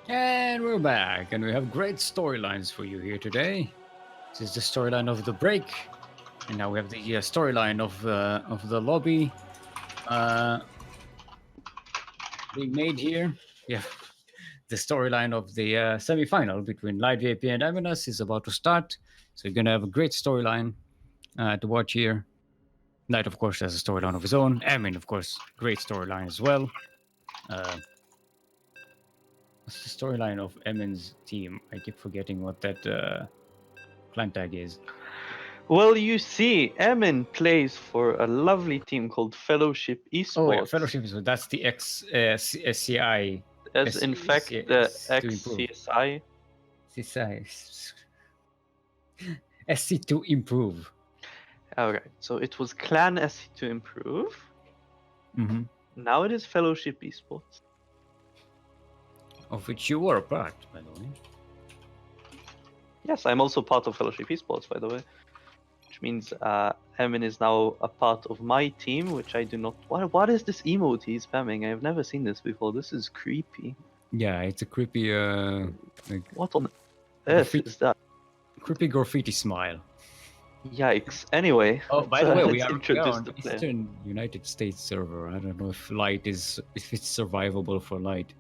And we're back, and we have great storylines for you here today. This is the storyline of the break, and now we have the storyline of the lobby being made here. Yeah, the storyline of the semi-final between Light VP and Aminus is about to start, so you're gonna have a great storyline to watch here. Light, of course, has a storyline of his own. Amin, of course, great storyline as well. Uh, what's the storyline of Amin's team? I keep forgetting what that clan tag is. Well, you see, Emin plays for a lovely team called Fellowship Esports. Oh, yeah, fellowship is that's the SCI. As in fact, the ex-CSI. CSI. SC to improve. Alright, so it was Clan SC to improve. Mm-hmm. Now it is Fellowship Esports. Of which you were a part, by the way. Yes, I'm also part of Fellowship Esports, by the way. Which means Emin is now a part of my team, which I do not... What is this emote he's spamming? I have never seen this before. This is creepy. Yeah, it's a creepy... like, what on earth is that? Creepy graffiti smile. Yikes. Anyway. Oh, by the way, we are introduced on the player. Eastern United States server. I don't know if it's survivable for Light.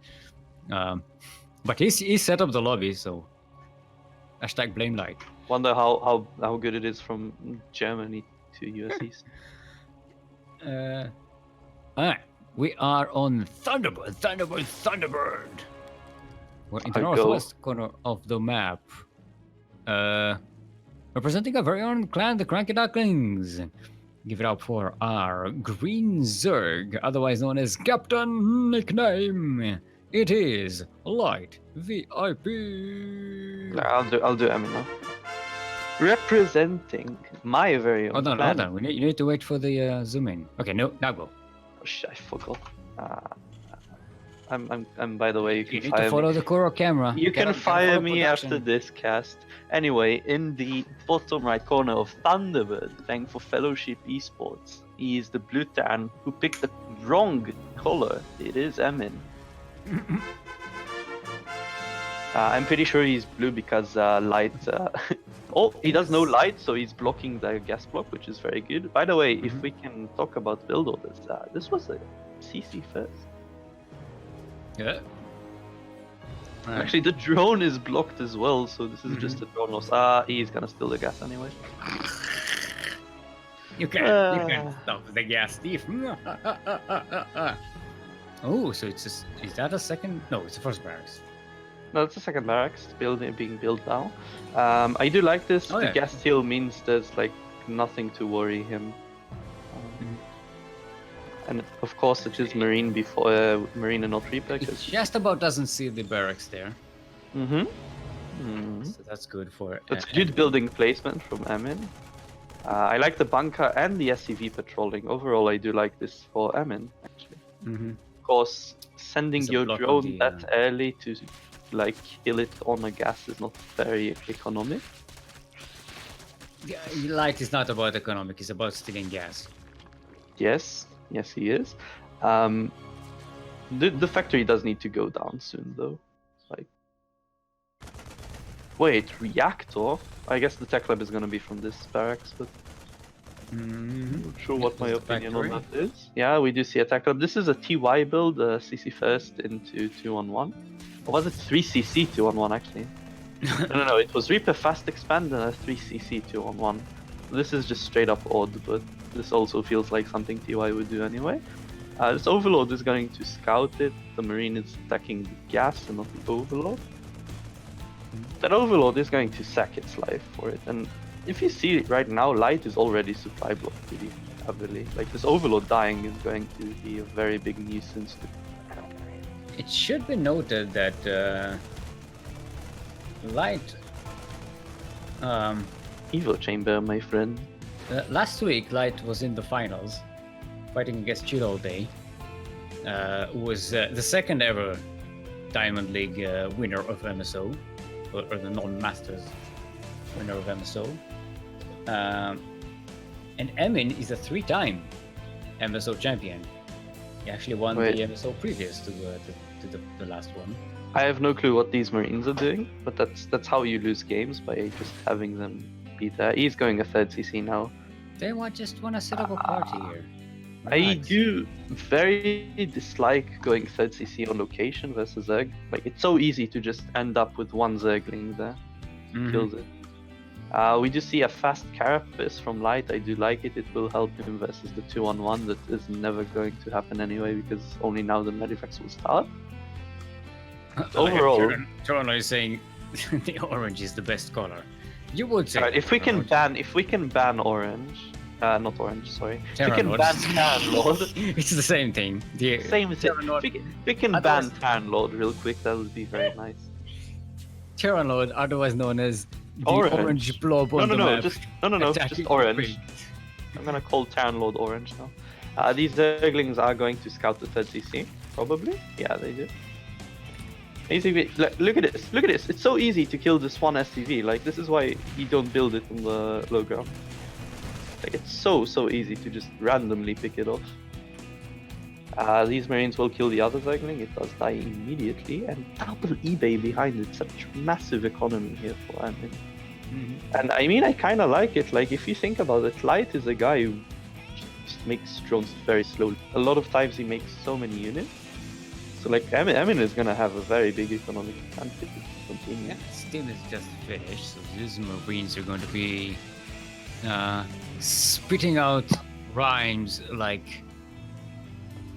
But he set up the lobby, so hashtag blame Light. Wonder how good it is from Germany to US East. Alright, we are on Thunderbird. We're in the northwest corner of the map. Representing our very own clan, the CranKy Ducklings. Give it up for our Green Zerg, otherwise known as Captain Nickname. It is Light VIP. I'll do Emin now. Representing my very own Hold clan. on. You need to wait for the zoom in. Okay, no, now go. Oh, shit, I forgot. I'm by the way, you need to follow the Kuro camera. You can fire me after this cast. Anyway, in the bottom right corner of Thunderbird, playing for Fellowship Esports, he is the blue tan who picked the wrong color. It is Emin. I'm pretty sure he's blue because Light... oh, he does no Light, so he's blocking the gas block, which is very good. By the way, if we can talk about build orders, this was a CC first. Yeah. Actually, the drone is blocked as well, so this is just a drone loss. He's gonna steal the gas anyway. You can't stop the gas thief. Oh, so it's just, is that a second? No, it's the first barracks. No, it's the second barracks being built now. I do like this. Oh, the yeah. gas steal means there's like nothing to worry him. And of course, it is Marine before Marine and not Reaper. It just about doesn't see the barracks there. So that's good for. It's good building placement from Emin. I like the bunker and the SCV patrolling. Overall, I do like this for Emin actually. Of course, sending It's a your block of drone the, that early to like kill it on a gas is not very economic. Yeah, Light is not about economic; it's about stealing gas. Yes, he is. The factory does need to go down soon, though. Like, wait, reactor? I guess the tech lab is gonna be from this barracks, but I'm not sure what my opinion on that is. Yeah, we do see a tech lab. This is a TY build, CC first into 2-on-1. Or was it 3CC 2-on-1 actually? No, it was Reaper fast expand and a 3CC 2-on-1. This is just straight up odd, but this also feels like something TY would do anyway. This Overlord is going to scout it. The Marine is attacking the gas and not the Overlord. That Overlord is going to sack its life for it. And if you see it right now, Light is already supply blocked pretty heavily. Like this Overlord dying is going to be a very big nuisance. It should be noted that Light. Evo Chamber, my friend. Last week, Light was in the finals, fighting against Chill All Day. Was the second ever Diamond League winner of MSO, or the non-masters winner of MSO. And Emin is a 3-time MSO champion. He actually won Wait. the MSO previous to the last one. I have no clue what these Marines are doing, but that's how you lose games, by just having them be there. He's going a third CC now. They just want to set up a party here. I Relax. do very dislike going third CC on location versus Zerg. Like, it's so easy to just end up with one Zergling there. Kills it. We do see a fast Carapace from Light. I do like it. It will help him versus the 2-on-1 that is never going to happen anyway, because only now the Medivacs will start. Overall, Toronto is saying the orange is the best color. You would say. right, if we can ban orange, not orange, sorry. Terran If we can Lord. ban Terran Lord. It's the same thing. The Same as it. Terran Lord. If we can ban Otherwise- Terran Lord real quick, that would be very nice. Terran Lord, otherwise known as the Orange. orange blob on the No, map. just attacking orange. Ukraine. I'm gonna call Terran Lord orange now. These Zerglings are going to scout the third CC, probably. Yeah, they do. Easy. Look at this. Look at this. It's so easy to kill this one SCV. Like, this is why you don't build it on the low ground. Like, it's so easy to just randomly pick it off. These Marines will kill the other Zergling. It does die immediately, and double eBay behind it. Such massive economy here for Amin. And I mean, I kind of like it. Like, if you think about it, Light is a guy who just makes drones very slowly. A lot of times he makes so many units. So like, Amin is gonna have a very big economic advantage. Continue. Yeah, Steam is just finished, so these Marines are going to be spitting out rhymes like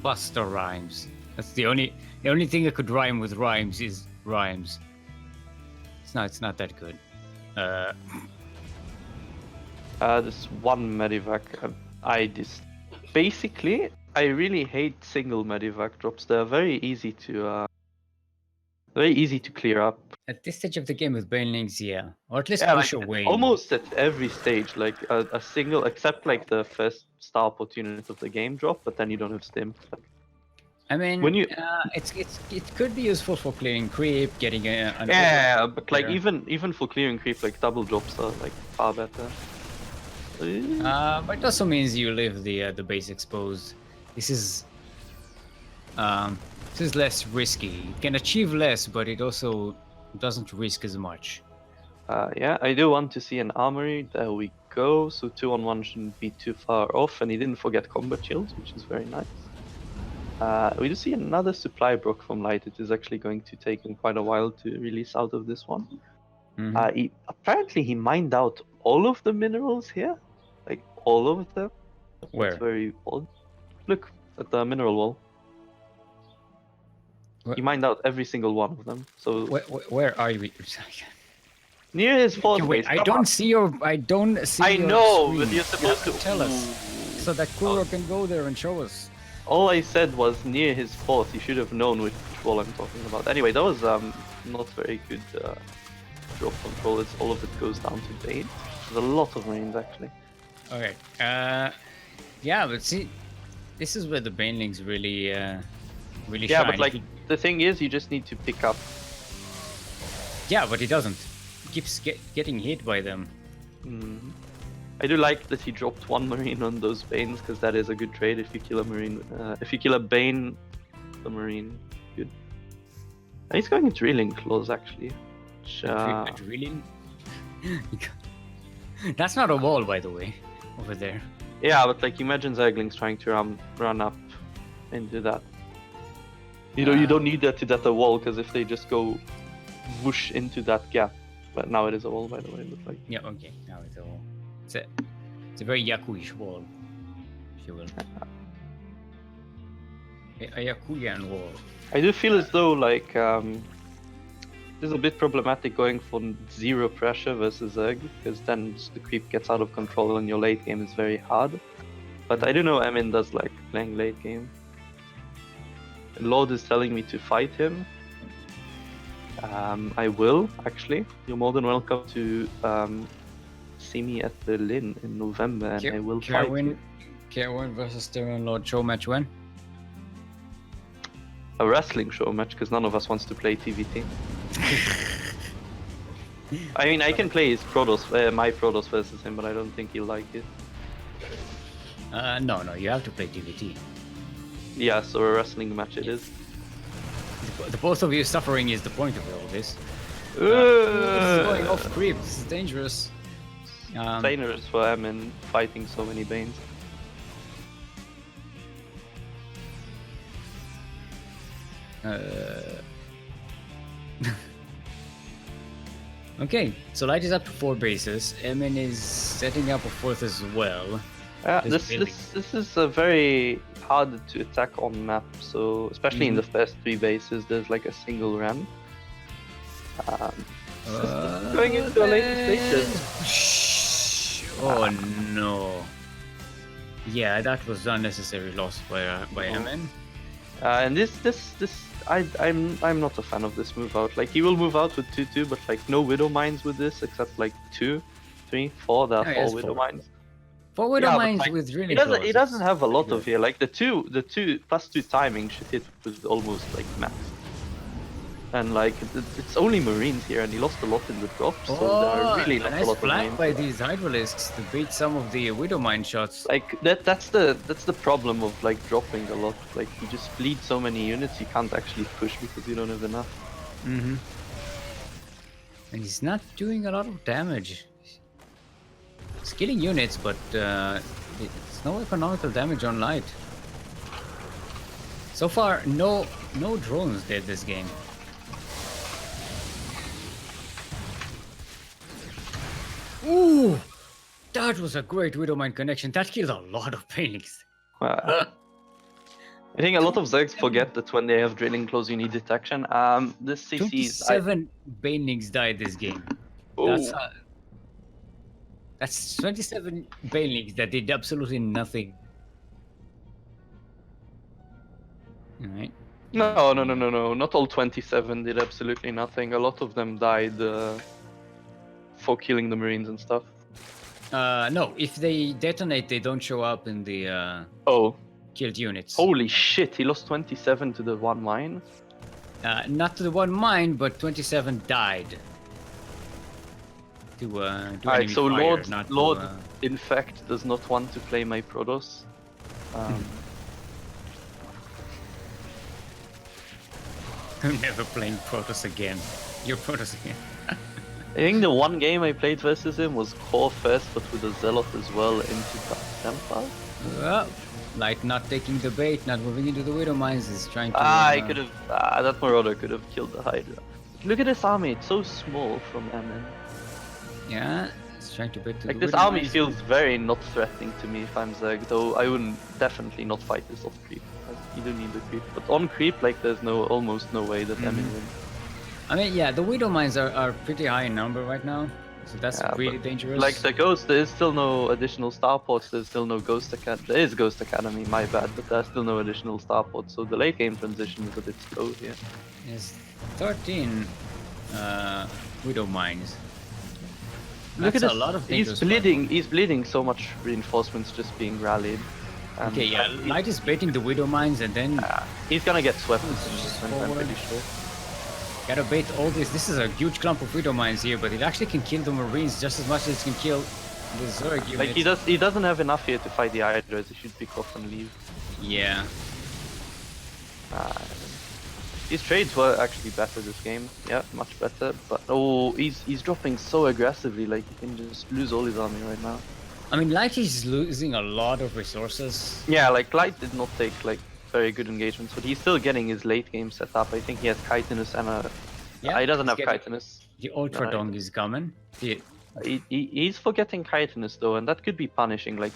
Buster rhymes. That's the only thing that could rhyme with rhymes is rhymes. It's not that good. This one Medivac, basically, I really hate single Medivac drops. They're very easy to clear up. At this stage of the game with Banelings, yeah, or at least Yeah, push like, away. almost at every stage, like a single, except like the first star opportunity of the game drop, but then you don't have stim. Like, I mean, when you- it could be useful for clearing creep, getting an yeah, but like there. even for clearing creep, like double drops are like far better. But it also means you leave the base exposed. This is less risky. You can achieve less, but it also doesn't risk as much. Yeah, I do want to see an armory. There we go. So 2-on-1 shouldn't be too far off, and he didn't forget combat shields, which is very nice. We do see another supply block from Light. It is actually going to take him quite a while to release out of this one. Apparently he mined out all of the minerals here, like all of them. Where? It's very odd. Look at the mineral wall. He mined out every single one of them. So Where are you? near his fourth Wait, base. I Come don't on. see your. I don't see. I your know, screen. but you're supposed to tell us so that Kuro can go there and show us. All I said was near his fourth. You should have known which wall I'm talking about. Anyway, that was not very good drop control. It's all of it goes down to Bane. There's a lot of Marines actually. Okay. Yeah, but see, this is where the Banelings really Yeah, shine. but like the thing is, you just need to pick up. Yeah, but he doesn't. He keeps getting hit by them. I do like that he dropped one Marine on those Banes, because that is a good trade if you kill a Marine. If you kill a Bane, the Marine, good. And he's going Drilling Claws actually. Which, Drilling? That's not a wall, by the way, over there. yeah, but like imagine Zerglings trying to run up into that. You know, you don't need that to that a wall, because if they just go whoosh into that gap. But now it is a wall, by the way. But like, Yeah, okay, now it's a wall. It's a very Yakuish wall, if you will. A Yakuyan wall. I do feel as though like this is a bit problematic going for zero pressure versus Zerg, because then the creep gets out of control and your late game is very hard. But I do know Emin does like playing late game. Lord is telling me to fight him. I will, actually. You're more than welcome to see me at Berlin in November, and I will fight you. Caerwyn versus Terran Lord show match when? A wrestling show match, because none of us wants to play TVT. I mean, I can play his Protoss, my Protoss versus him, but I don't think he'll like it. No, you have to play DVT. Yeah, so a wrestling match it is. The both of you suffering is the point of all this. This is going off creep. This is dangerous. Trainers for Emin fighting so many Banes. Okay, so Light is up to 4 bases. Emin is setting up a 4th as well. This is a very hard to attack on map. So especially in the first 3 bases, there's like a single ramp. Going into the later stages. Oh no! Yeah, that was unnecessary loss by Emin. And I'm not a fan of this move out. Like he will move out with 2/2, but like no Widow Mines with this except like 2, 3, 4. There are 4 Widow Mines. 4 Widow Mines like, with really. He doesn't have a lot of here. Like the 2 +2 timing should hit with almost like max. And like it's only Marines here, and he lost a lot in the drops, so there are really not a lot of Marines. By these Hydralisks to beat some of the Widow Mine shots. Like that's the problem of like dropping a lot. Like you just bleed so many units, you can't actually push because you don't have enough. Mm-hmm. And he's not doing a lot of damage. He's killing units, but it's no economical damage on Light. So far, no drones did this game. Ooh, that was a great Widowmine connection. That killed a lot of Banelings. I think a lot of Zergs forget that when they have drilling close, you need detection. This CC is 27 Banelings died this game. That's 27 Banelings that did absolutely nothing. All right. No. Not all 27 did absolutely nothing. A lot of them died for killing the Marines and stuff. No, if they detonate, they don't show up in the killed units. Holy shit, he lost 27 to the 1 mine? Not to the 1 mine, but 27 died. Alright, so fire, Lord in fact does not want to play my Protoss. I'm never playing Protoss again. You're Protoss again. I think the one game I played versus him was Core first, but with a Zealot as well into Temple. Well, Light not taking the bait, not moving into the Widow Mines, is trying to... he could have... that Marauder could have killed the Hydra. Look at this army, it's so small from MN. Yeah, it's trying to bait to like the this Widow army Mines. feels very not threatening to me if I'm Zerg, though I wouldn't definitely not fight this off creep. You do need the creep, but on creep, like there's almost no way that MN wins. I mean, yeah, the Widow Mines are pretty high in number right now, so that's really dangerous. Like the Ghost, there is still no additional starports, there's still no Ghost Academy. There is Ghost Academy, my bad, but there's still no additional starports, so the late game transition is a bit slow here. Yes, 13 Widow Mines. Look at this. this, A lot of he's bleeding so much reinforcements just being rallied. Okay, yeah, Light is baiting the Widow Mines and then... he's gonna get swept in this, I'm pretty sure. Gotta bait all this. This is a huge clump of Widow Mines here, but it actually can kill the Marines just as much as it can kill the Zerg units. Like he doesn't have enough here to fight the Hydras, he should pick off and leave. Yeah. His trades were actually better this game. Yeah, much better. But he's dropping so aggressively, like he can just lose all his army right now. I mean, Light is losing a lot of resources. Yeah, like Light did not take like very good engagements, but he's still getting his late game set up. I think he has Chitinous and a... Yeah, he doesn't have Chitinous. The Ultra Dong is coming. He's forgetting Chitinous though, and that could be punishing. Like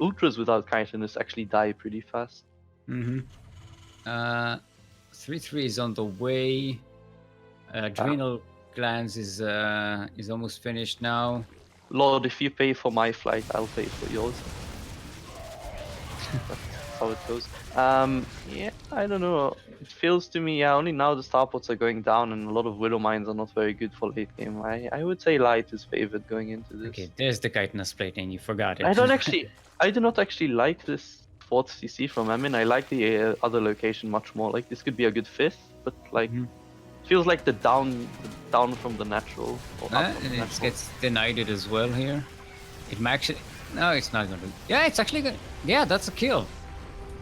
Ultras without Chitinous actually die pretty fast. 3-3 is on the way. Adrenal Glands is almost finished now. Lord, if you pay for my flight, I'll pay for yours. That's how it goes. Yeah, I don't know. It feels to me, yeah, only now the starports are going down and a lot of Widow Mines are not very good for late game. I would say Light is favored going into this. Okay, there's the Chitinous plating, you forgot it. I do not actually like this 4th CC from Emin. I like the other location much more. Like this could be a good 5th, but like it feels like the down from the natural. It gets denied it as well here. It might actually... No, it's not gonna... Yeah, it's actually good. Yeah, that's a kill.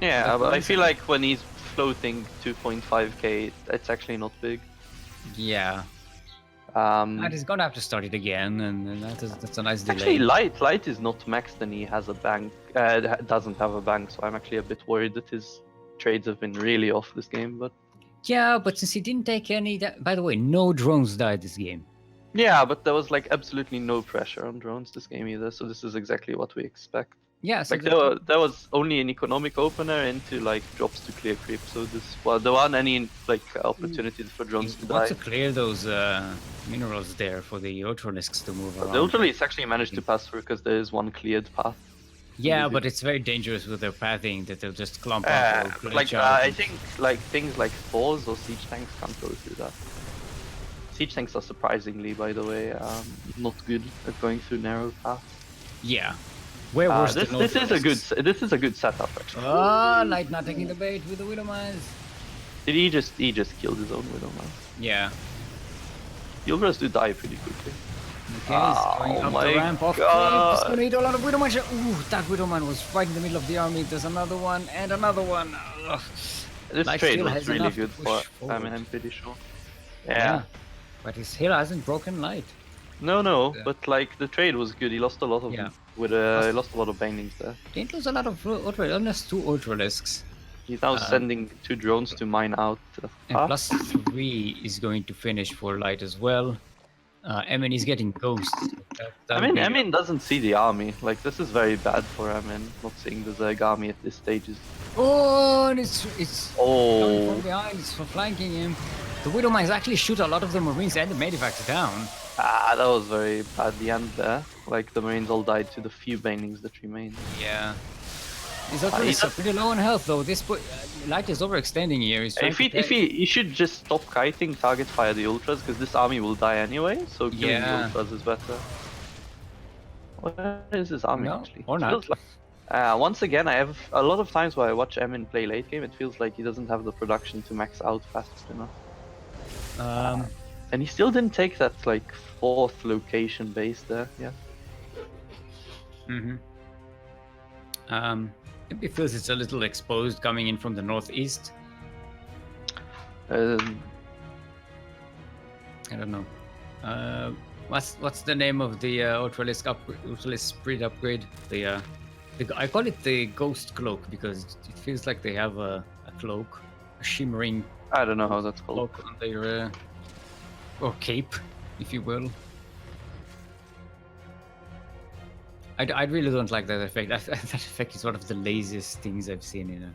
Yeah, but I feel like when he's floating 2.5k, it's actually not big. Yeah. And he's gonna have to start it again, and that's a nice delay. Actually, light is not maxed, and he has a bank. Doesn't have a bank, so I'm actually a bit worried that his trades have been really off this game. But yeah, but since he didn't take any, by the way, no drones died this game. yeah, but there was like absolutely no pressure on drones this game either. So this is exactly what we expect. Yeah, so Like there was only an economic opener into like drops to clear creep. So there weren't any like opportunities for drones to die. Want to clear those minerals there for the Ultralisks to move around. The Ultralisks actually managed to pass through because there is one cleared path. Yeah, but it's very dangerous with their pathing that they'll just clump up. Like I think like things like Thors or siege tanks can't go through that. Siege tanks are surprisingly, by the way, not good at going through narrow paths. Yeah. Where was this is a good setup actually. Oh, Light not taking the bait with the Widow Mines. Did he just killed his own Widow Mines? Yeah. The Ultras do die pretty quickly. Okay, going up the ramp off. He's gonna eat a lot of Widow Mines. Ooh, that Widow Mine was right in the middle of the army. There's another one and another one. Ugh. This Light trade was really good for. forward. I'm pretty sure. Yeah. But his hill hasn't broken Light. No, but like the trade was good. He lost a lot of he lost a lot of bindings there. Didn't lose a lot of almost 2 Ultralisks. He's now sending 2 drones to mine out. And +3 is going to finish for Light as well. Emin is getting ghosts. Emin doesn't see the army. Like this is very bad for Emin, not seeing the Zerg army at this stage. Oh, and it's coming from behind. It's flanking him. The Widow Mines actually shoot a lot of the Marines and the Medivacs down. That was very bad, the end there. Like, the Marines all died to the few banings that remained. Yeah. He's actually pretty low on health, though. Light is overextending here. He should just stop kiting, target fire the Ultras, because this army will die anyway, so killing the Ultras is better. Where is this army, actually? Or not. Once again, I have a lot of times where I watch Emin play late game, it feels like he doesn't have the production to max out fast enough. And he still didn't take that like 4th location base there, yeah. It feels it's a little exposed coming in from the northeast. I don't know. What's the name of the Ultralisk Spirit upgrade? I call it the Ghost Cloak because it feels like they have a cloak, a shimmering. I don't know how that's called. Cloak on their or cape, if you will. I really don't like that effect. That effect is one of the laziest things I've seen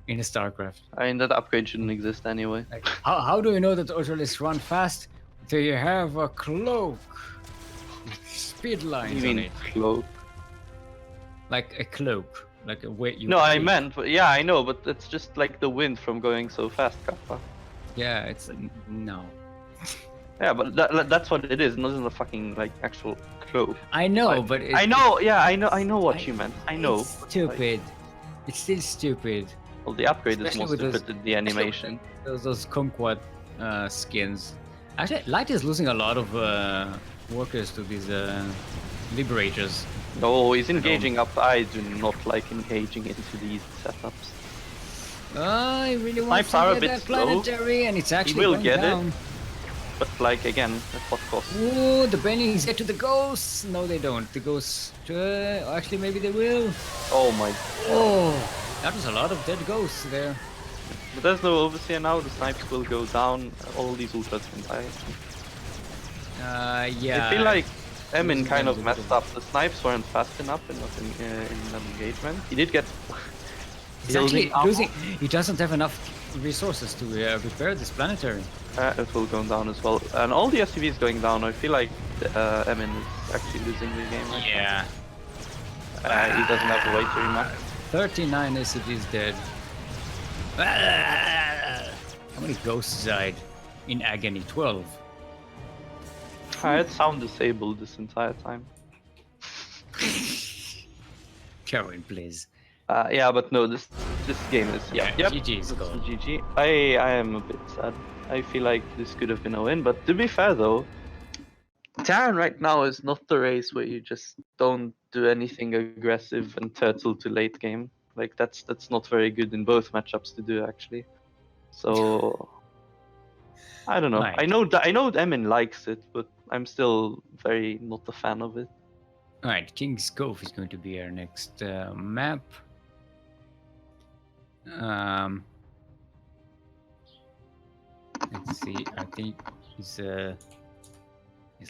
in a StarCraft. I mean, that upgrade shouldn't exist anyway. Like, how do you know that Ultralisks run fast? They have a cloak with speed lines on it. Cloak? Like a cloak, like a way you. No, I meant, yeah, I know, but it's just like the wind from going so fast, Kappa. Yeah, it's no. Yeah, but that's what it is. It isn't a fucking like actual cloak. I know, but I know. Yeah, I know what you meant. I know. It's stupid. It's still stupid. Well, the upgrade is Especially more with stupid than the animation. Those kumquat skins. Actually, Light is losing a lot of workers to these liberators. No, he's engaging up. I do not like engaging into these setups. I really want to get that planetary, and it's actually going down. But like again, at what cost? Ooh, the Bennings get to the ghosts. No, they don't. The ghosts. Actually, maybe they will. Oh my. Oh, that was a lot of dead ghosts there. But there's no overseer now. The snipes will go down. All these ultras can die. Yeah. I feel like Emin kind of messed up. The snipes weren't fast enough in that engagement. He did get. He's actually losing. He doesn't have enough resources to repair this planetary. It will go down as well. And all the SCVs going down. I feel like Emin is actually losing the game right now. He doesn't have a way to remax. 39 SCVs dead. How many ghosts died in agony? 12. I had sound disabled this entire time. Caerwyn, please. Yeah, but no, this game is yep. GG is gone. GG. I am a bit sad. I feel like this could have been a win, but to be fair though, Terran right now is not the race where you just don't do anything aggressive and turtle to late game. Like that's not very good in both matchups to do actually. So I don't know. Right. I know Emin likes it, but I'm still very not a fan of it. All right, King's Cove is going to be our next map. Let's see. I think is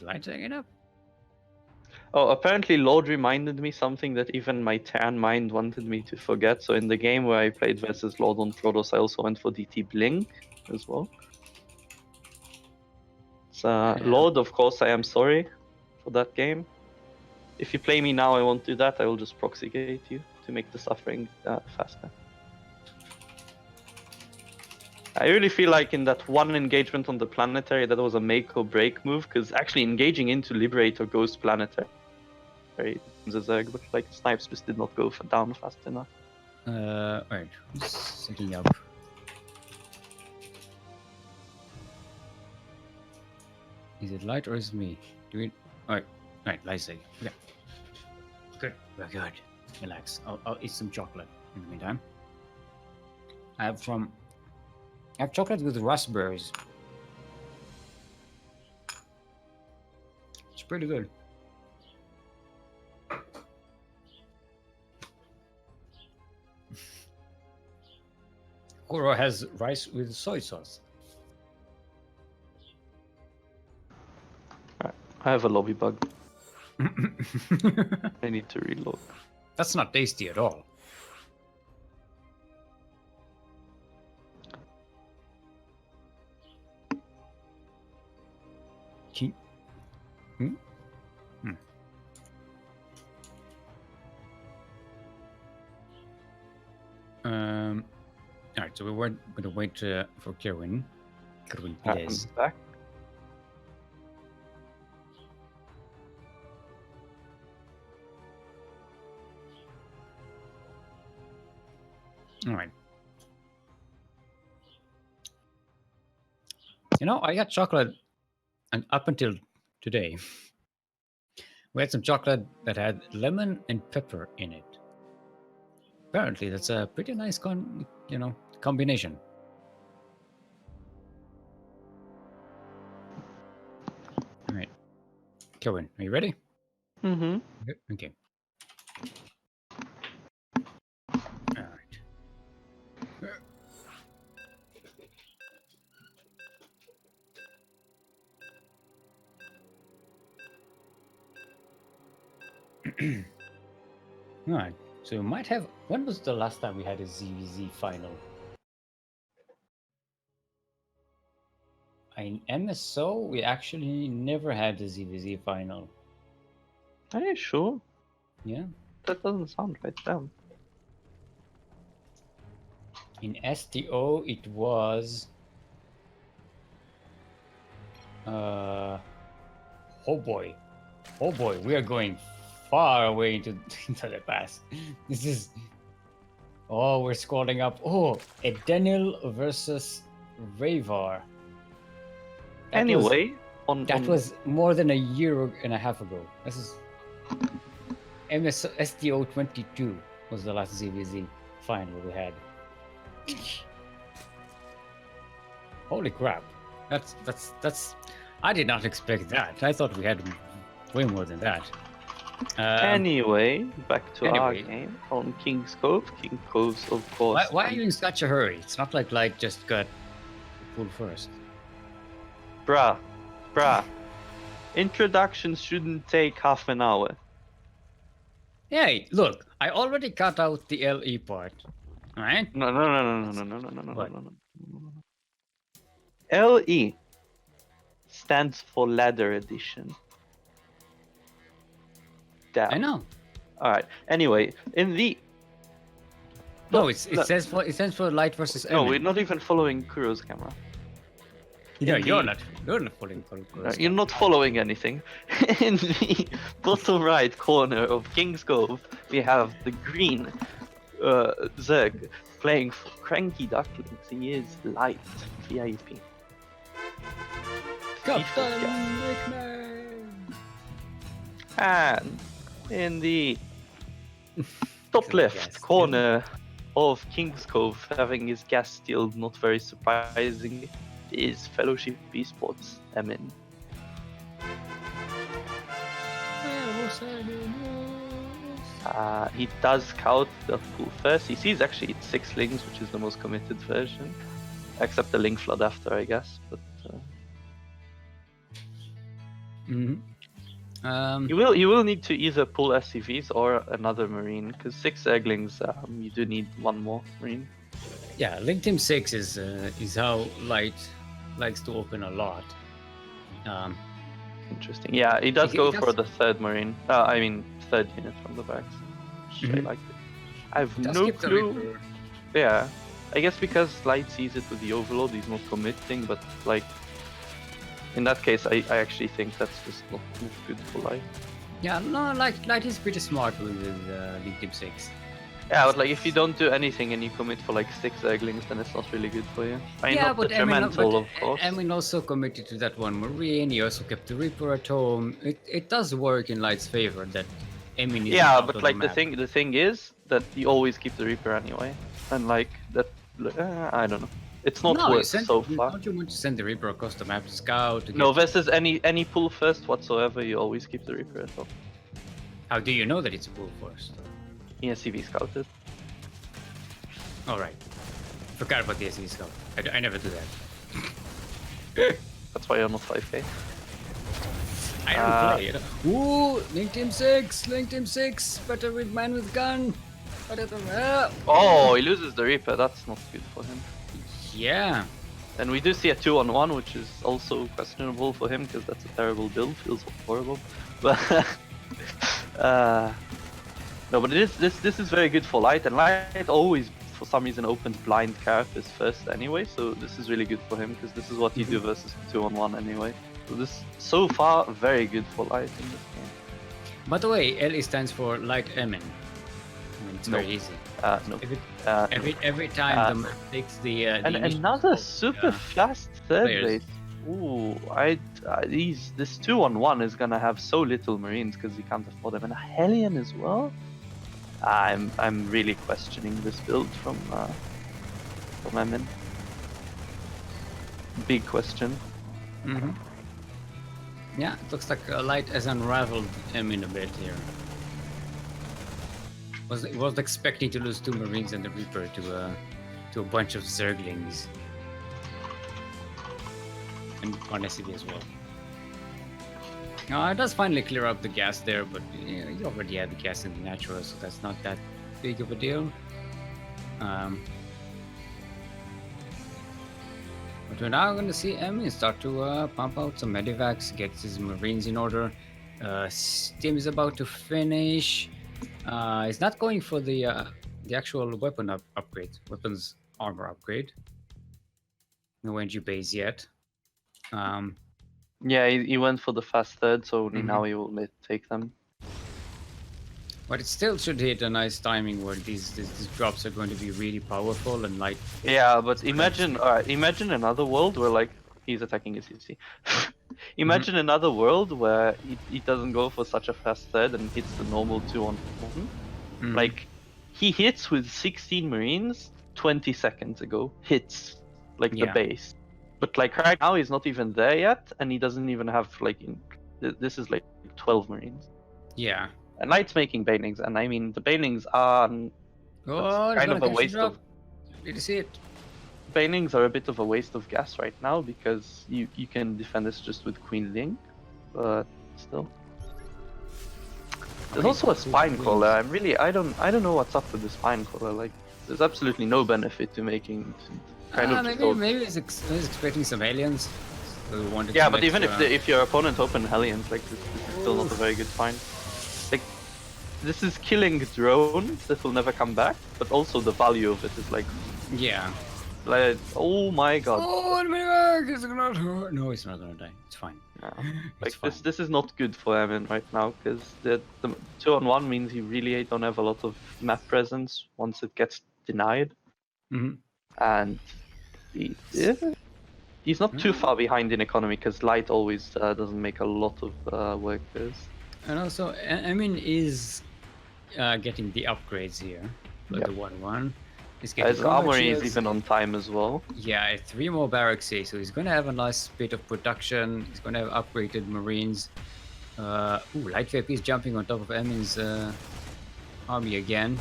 light hanging up? Oh, apparently Lord reminded me something that even my tan mind wanted me to forget. So in the game where I played versus Lord on Protoss, I also went for DT Blink as well. So Lord, of course, I am sorry for that game. If you play me now, I won't do that. I will just proxy gate you to make the suffering faster. I really feel like in that one engagement on the planetary, that was a make or break move, because actually engaging into Liberator Ghost Planetary, but like Snipes just did not go down fast enough. Alright, who's setting up? Is it light or is it me? Do it. Alright, light's setting. Okay. Good, we're good. Relax. I'll eat some chocolate in the meantime. I have chocolate with raspberries. It's pretty good. Koro has rice with soy sauce. I have a lobby bug. I need to reload. That's not tasty at all. Alright, so we're going to wait for Caerwyn. Yes. Back. Alright. You know, I got chocolate, and up until today, we had some chocolate that had lemon and pepper in it. Apparently, that's a pretty nice combination. All right, Caerwyn, are you ready? Mm-hmm. Okay. All right. All right. So we might have. When was the last time we had a ZVZ final? In MSO, we actually never had a ZVZ final. Are you sure? Yeah. That doesn't sound right down. In STO, it was. Oh boy, we are going far away into the past. This is. Oh, we're scrolling up. Oh, Edenil versus Ravar. That was more than a year and a half ago. This is STO 22 was the last ZVZ final we had. Holy crap! That's. I did not expect that. I thought we had way more than that. Anyway, back to our game on King's Cove. King Cove's, of course. Why are you in such a hurry? It's not like Light just got full first. Bruh. Introductions shouldn't take half an hour. Hey, look, I already cut out the LE part. Alright? No. LE stands for Ladder Edition. Damn. I know. Alright. Anyway, in the it stands for Light versus No, Emin. we're not even following Kuro's camera. No, you're not following Kuro's You're not following anything. In the bottom right corner of King's Cove, we have the green Zerg playing for CranKy Ducklings. He is Light VIP. Captain nickname. And in the top left corner, of King's Cove having his gas stealed, not very surprisingly, is Fellowship Esports Emin. He does scout the pool first. He sees actually 6 Lings, which is the most committed version. Except the Link Flood after, I guess. But you will need to either pull SCVs or another Marine, because 6 Egglings, you do need 1 more Marine. Yeah, Link Team 6 is how Light likes to open a lot. Interesting. Yeah, he does go for the 3rd Marine. I mean, 3rd unit from the backs. I like it. I have no clue. Yeah, I guess because Light sees it with the Overlord, he's not committing, but like, in that case, I actually think that's just not good for Light. Yeah, no, Light is pretty smart with Link Team 6. Yeah, but like if you don't do anything and you commit for like 6 Egglings, then it's not really good for you. I mean, yeah, not but detrimental, of course. Emin also committed to that 1 Marine. He also kept the Reaper at home. It does work in Light's favor that Emin is yeah, but like the thing is that you always keep the Reaper anyway, and like that, I don't know. It's not worth so far. Don't you want to send the Reaper across the map to scout? No, versus any pull first whatsoever, you always keep the Reaper at home. How do you know that it's a pull first? ESCV scouted. Alright. Forgot about the SCV scout. I never do that. That's why you're not 5k. I don't play it. Ooh, Link Team 6! Link Team 6! Better with man with gun! Oh, he loses the Reaper. That's not good for him. Yeah. And we do see a 2-on-1, which is also questionable for him, because that's a terrible build. Feels horrible. But no, but this is very good for Light, and Light always, for some reason, opens blind carapace first anyway, so this is really good for him, because this is what you do versus 2-on-1 anyway. So this, so far, very good for Light in this game. By the way, LE stands for Light Emin. I mean, it's very easy. No. Every time the map takes the and another super fast 3rd base. Ooh, this 2-on-1 is gonna have so little Marines because he can't afford them, and a Hellion as well. I'm really questioning this build from Emin. Big question. Yeah, it looks like Light has unraveled Emin a bit here. Was expecting to lose 2 Marines and the Reaper to a bunch of Zerglings. And 1 SCV as well. It does finally clear up the gas there, but you already had the gas in the natural, so that's not that big of a deal. But we're now going to see Emin start to pump out some medivacs, get his Marines in order. Steam is about to finish. He's not going for the actual weapon upgrade, weapons armor upgrade. No NG base yet. Yeah, he went for the fast 3rd, so only now he will take them. But it still should hit a nice timing where these drops are going to be really powerful and Light. Yeah, but imagine another world where like he's attacking his CC. Imagine another world where he doesn't go for such a fast 3rd and hits the normal 2-on-1. Like he hits with 16 Marines 20 seconds ago. Hits like the base. But like right now he's not even there yet, and he doesn't even have like this is like 12 Marines. Yeah. And Light's making Banelings, and I mean the Banelings are kind of a waste of. Did you see it? Banelings are a bit of a waste of gas right now because you can defend this just with Queen Link, but still. There's also a Spine Crawler. I don't know what's up with the Spine Crawler. Like there's absolutely no benefit to making. Maybe he's expecting some aliens. So yeah, but even if your opponent open Hellions, like this is still not a very good find. Like this is killing drones that will never come back, but also the value of it is like like oh my god. Oh, it's gonna hurt. No, it's not gonna die. It's fine. No. Like this is not good for Emin right now because the 2-on-1 means you really don't have a lot of map presence once it gets denied. And he's not too far behind in economy because Light always doesn't make a lot of workers. And also, Emin is getting the upgrades here, like the 1-1. He's getting His combat armory is shields. even on time as well. Yeah, 3 more barracks here, so he's gonna have a nice bit of production. He's gonna have upgraded marines. Light VIP is jumping on top of Emin's army again.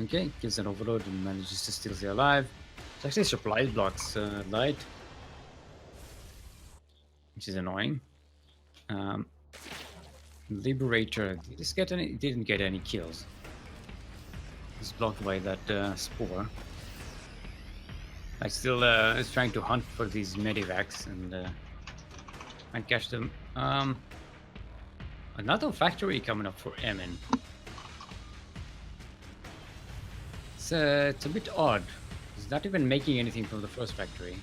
Okay, kills an overload and manages to still stay alive. It's actually supply blocks Light, which is annoying. Liberator, did this get any? Didn't get any kills. He's blocked by that spore. I still is trying to hunt for these medivacs and catch them. Another factory coming up for Emin. It's a bit odd. He's not even making anything from the first factory.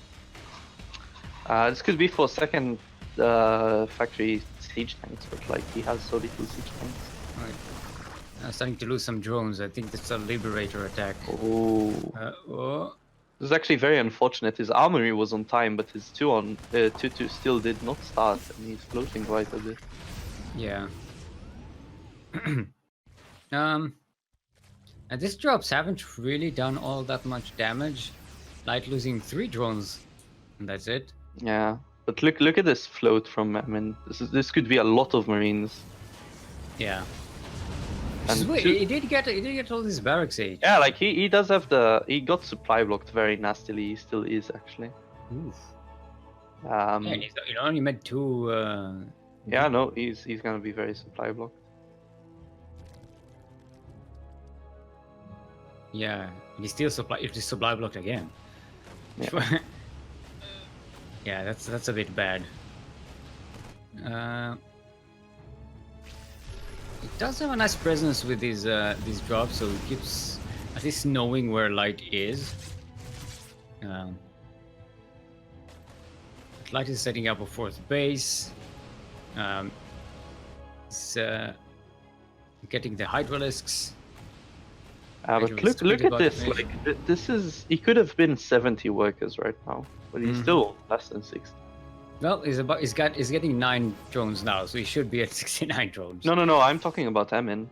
This could be for second factory siege tanks, but like he has so little siege tanks. Right. Starting to lose some drones. I think that's a Liberator attack. Oh. This is actually very unfortunate. His armory was on time, but his 2-2 still did not start, and he's floating quite a bit. Yeah. And these drops haven't really done all that much damage. Light losing 3 drones, and that's it. Yeah, but look at this float from Emin. This could be a lot of marines. Yeah. And Wait, he did get all these barracks age. Yeah, like he does have he got supply blocked very nastily. He still is actually. Oof. Yeah, he's only made 2. Yeah, no, he's gonna be very supply blocked. Yeah, he's still supply blocked again. Yeah. Yeah, that's a bit bad. It does have a nice presence with these drops, so it keeps at least knowing where Light is. Light is setting up a 4th base. He's getting the Hydralisks. But look at this. Like this is he could have been 70 workers right now, but he's still less than 60. Well, he's getting 9 drones now, so he should be at 69 drones. No. I'm talking about Emin.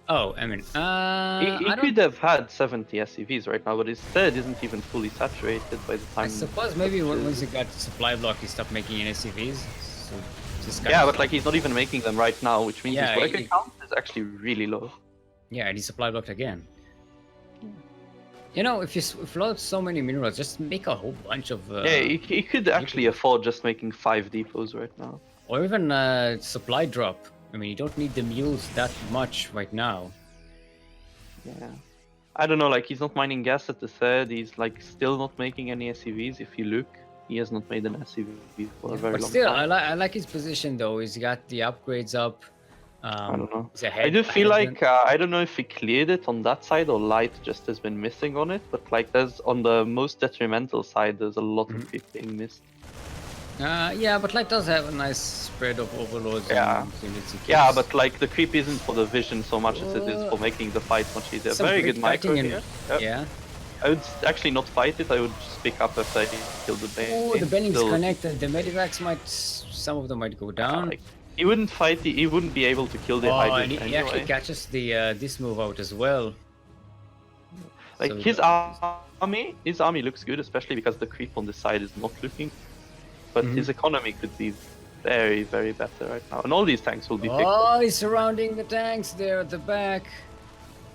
Oh, Emin. He could have had 70 SCVs right now, but his third isn't even fully saturated by the time. I suppose maybe once he got supply block, he stopped making any SCVs. So just yeah, but like he's not even making them right now, which means Yeah, his worker count is actually really low. Yeah, and he's supply blocked again. You know, if you float so many minerals, just make a whole bunch of. Yeah, he could actually afford just making 5 depots right now. Or even supply drop. I mean, you don't need the mules that much right now. Yeah. I don't know, like he's not mining gas at the third. He's like still not making any SCVs. If you look, he has not made an SCV for a very long But still, time. I like his position though. He's got the upgrades up. I don't know. He's ahead, I do feel like I don't know if he cleared it on that side or Light just has been missing on it, but like there's on the most detrimental side there's a lot of creep being missed. Yeah, but Light does have a nice spread of overloads. Yeah. And units he Yeah, keeps. but like the creep isn't for the vision so much as it is for making the fight much easier. Some Very great good micro fighting here. Yeah. I would actually not fight it. I would just pick up after I kill the bane. Oh, the bending's Still- connected. The medivacs some of them might go down. Like, he wouldn't fight. He wouldn't be able to kill the Oh, Hydra and he anyway. actually catches the this move out as well. Like So his army looks good, especially because the creep on this side is not looking. But his economy could be very, very better right now, and all these tanks will be picked. Oh, he's surrounding the tanks there at the back,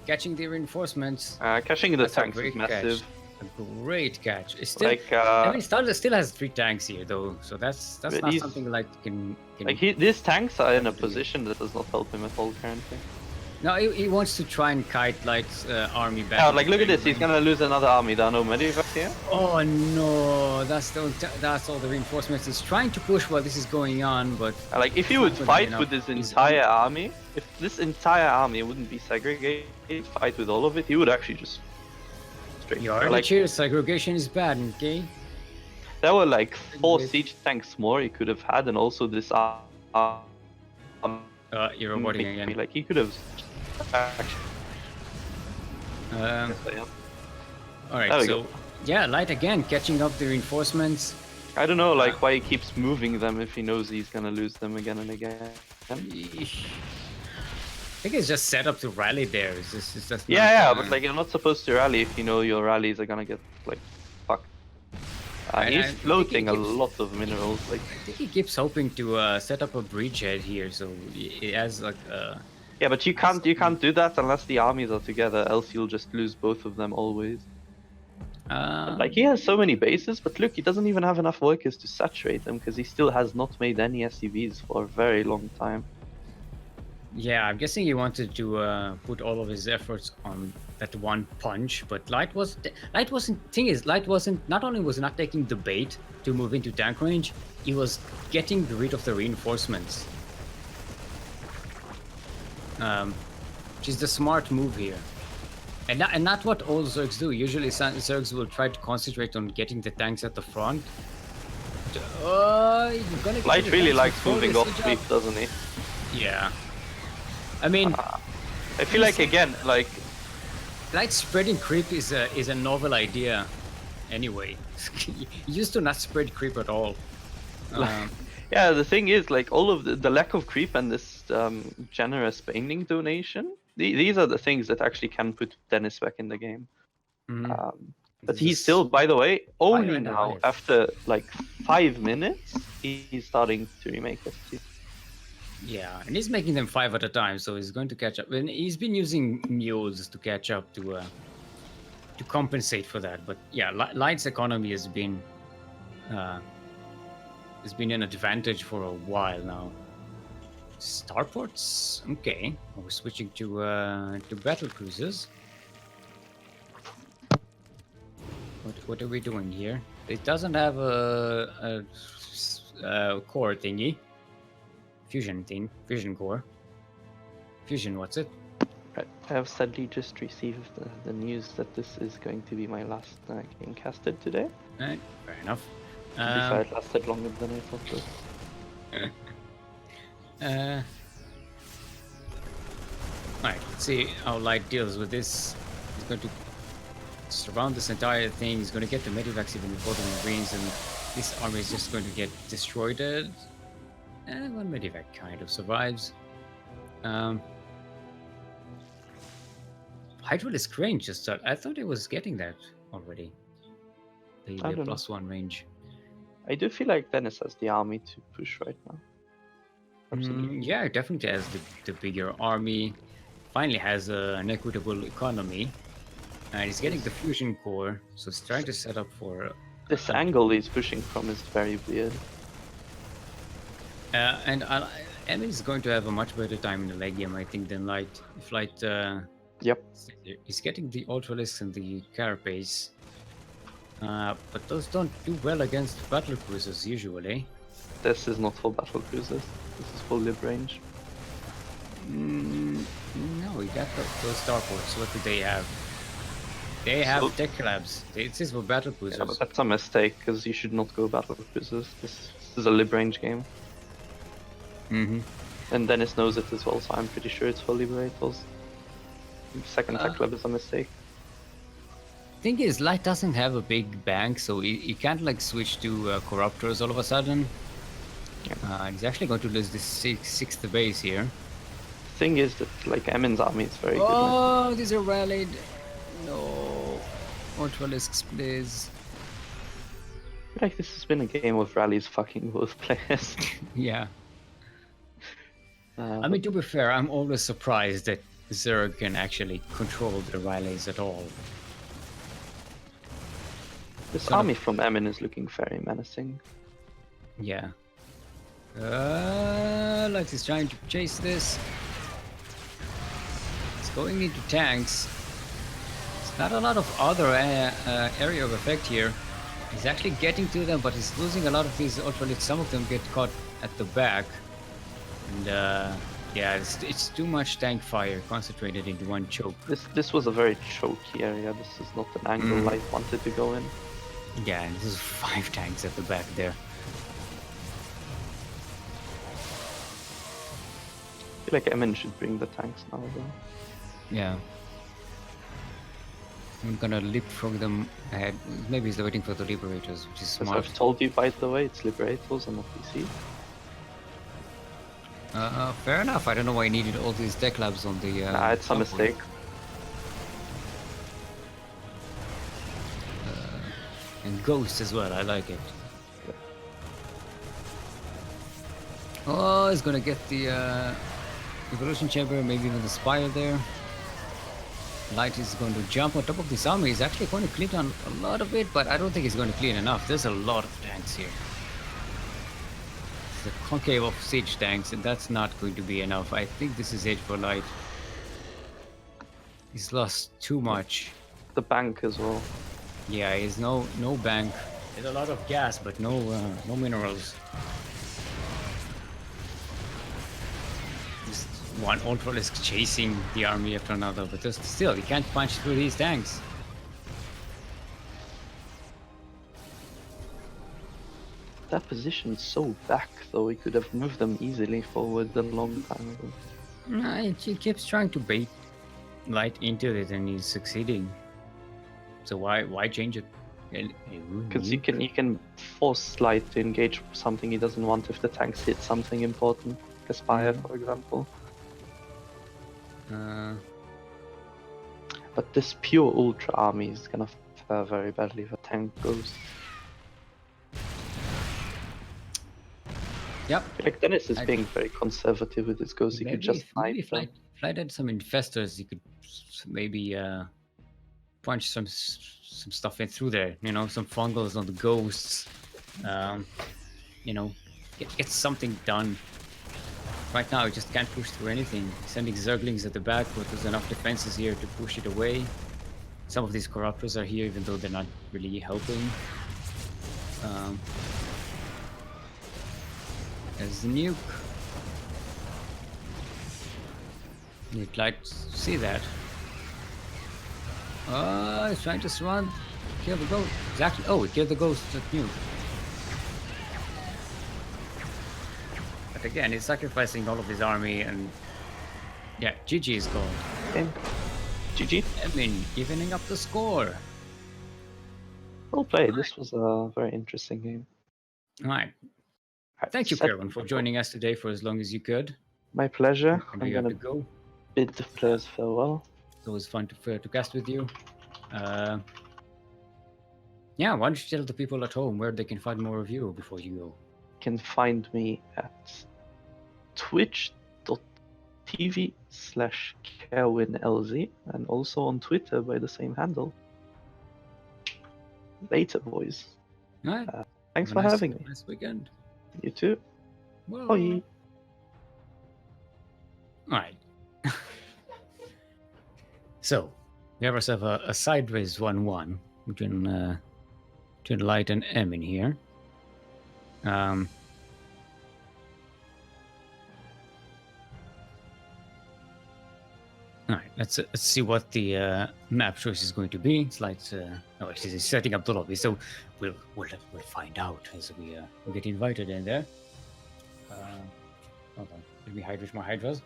catching the reinforcements. Catching the That's a tanks is great massive. catch. A great catch. It's still, Like I mean, Starter still has 3 tanks here though, so that's But not he's- something like can. like these tanks are in a position that does not help him at all currently. No, he wants to try and kite Light's army back. Yeah, like look at this. He's gonna lose another army. There are no medivacs here. Oh no, that's all the reinforcements. He's trying to push while this is going on, but Like if he would fight with this entire army, if this entire army wouldn't be segregated, fight with all of it, he would actually just straight. you already Like cheers. Segregation is bad, okay? there were like 4 siege tanks more he could have had, and also this You're roboting again. like he could have. Alright, There we so go. yeah, Light again catching up the reinforcements. I don't know, like why he keeps moving them if he knows he's gonna lose them again and again. think it's just set up to rally there. It's just Yeah, not, yeah, but like you're not supposed to rally if you know your rallies are gonna get like fucked. And He's I think floating a lot of minerals. Like, I think he keeps hoping to set up a bridgehead here, so it has like yeah, but you can't do that unless the armies are together. Else you'll just lose both of them always. And, like he has so many bases, but look, he doesn't even have enough workers to saturate them because he still has not made any SCVs for a very long time. yeah, I'm guessing he wanted to put all of his efforts on that one punch, but Light wasn't. Thing is, Light wasn't. Not only was not taking the bait to move into tank range, he was getting rid of the reinforcements. Which is the smart move here, and not what all Zergs do. Usually, Zergs will try to concentrate on getting the tanks at the front. Light really likes moving off creep, doesn't he? Yeah. I mean, I feel like again, like Light spreading creep is a novel idea. Anyway, he used to not spread creep at all. yeah, the thing is, like all of the lack of creep and this generous painting donation, these are the things that actually can put Dennis back in the game. But he's still, by the way, only now after like 5 minutes, he's starting to remake SC. Yeah, and he's making them 5 at a time, so he's going to catch up. And he's been using mules to catch up to compensate for that. But yeah, Light's economy has been an advantage for a while now. Starports, okay. We're switching to battle cruisers. What are we doing here? It doesn't have a core thingy. Fusion core. Fusion, what's it? Right. I have sadly just received the news that this is going to be my last game casted today. Right, fair enough. It lasted longer than I thought it would. Alright, let's see how Light deals with this. He's going to surround this entire thing. He's going to get the medivacs even before the Marines, and this army is just going to get destroyed. And one medivac kind of survives. Hydralisk range just I thought it was getting that already. The +1 range. I do feel like Dennis has the army to push right now. Yeah, it definitely has the bigger army. Finally has an equitable economy. And he's getting the fusion core, so he's trying to set up for... This angle he's pushing from is very weird. And Emil is going to have a much better time in the Legium, I think, than Light. If Light... Yep. He's getting the Ultralisks and the Carapace. But those don't do well against battle cruisers usually. This is not for battle cruisers. This is for lib range. No, we got those starports. What do they have? They have tech labs. This is for battle cruisers. Yeah, but that's a mistake because you should not go battle cruisers. This is a lib range game. And Dennis knows it as well, so I'm pretty sure it's for liberators. Second tech lab is a mistake. Thing is, Light doesn't have a big bank, so he can't like switch to corruptors all of a sudden. He's actually going to lose this sixth base here. Thing is that like Emin's army is very good. Oh, these are rallied. No, Ultralisks, please. I feel like this has been a game of rallies fucking both players. Yeah. I mean, to be fair, I'm always surprised that Zerg can actually control the rallies at all. This army from Emin is looking very menacing. Yeah. Like he's trying to chase this. It's going into tanks. It's not a lot of other area of effect here. He's actually getting to them, but he's losing a lot of these ultralights. Some of them get caught at the back. And yeah, it's too much tank fire concentrated into one choke. This was a very choky area. This is not an angle Light wanted to go in. Yeah, and this is 5 tanks at the back there. I feel like Emin should bring the tanks now though. Yeah. I'm gonna leapfrog them ahead. Maybe he's waiting for the Liberators, which is smart. As I've told you, by the way, it's Liberators and not PC. Fair enough. I don't know why I needed all these tech labs on the. Nah, it's a mistake. And ghosts as well. I like it. Oh, he's gonna get the evolution chamber, maybe even the spire there. Light is going to jump on top of this army. He's actually going to clean on a lot of it, but I don't think he's going to clean enough. There's a lot of tanks here. The concave of siege tanks, and that's not going to be enough. I think this is it for Light. He's lost too much. The bank as well. Yeah, he's no bank. There's a lot of gas, but no minerals. Just one Ultralisk chasing the army after another, but still, he can't punch through these tanks. That position's so back, though. We could have moved them easily forward a long time ago. He keeps trying to bait Light into it, and he's succeeding. So why change it? Because you can force Light to engage something he doesn't want if the tanks hit something important, like a spire, for example. But this pure ultra army is gonna fare very badly if a tank goes. Yep. Like Dennis is being very conservative with his ghosts. He could just maybe Flight had some infestors. You could maybe punch some stuff in through there. You know, some fungals on the ghosts. You know, get something done. Right now, he just can't push through anything. Sending Zerglings at the back, but there's enough defenses here to push it away. Some of these Corruptors are here, even though they're not really helping. There's the nuke. You'd like to see that. Oh, he's trying to run. Kill the ghost. Exactly. Oh, he killed the ghost at nuke. But again, he's sacrificing all of his army, and yeah, GG is gone. Okay. GG. I mean, evening up the score. Well played. This was a very interesting game. All right. Thank you, Caerwyn, for joining us today for as long as you could. My pleasure. I'm going to go. Bid the players farewell. It's always fun to cast with you. Yeah, why don't you tell the people at home where they can find more of you before you go? You can find me at twitch.tv/CaerwynLZ and also on Twitter by the same handle. Later, boys. All right. Thanks for having me. Nice weekend. You too. Whoa. Bye. All right. So, we have ourselves a sideways 1-1 between Light and M in here. All right, let's see what the map choice is going to be. It's like oh, actually, he's setting up the lobby, so we'll find out as we get invited in there. Hold on, let me hydrate my hydras.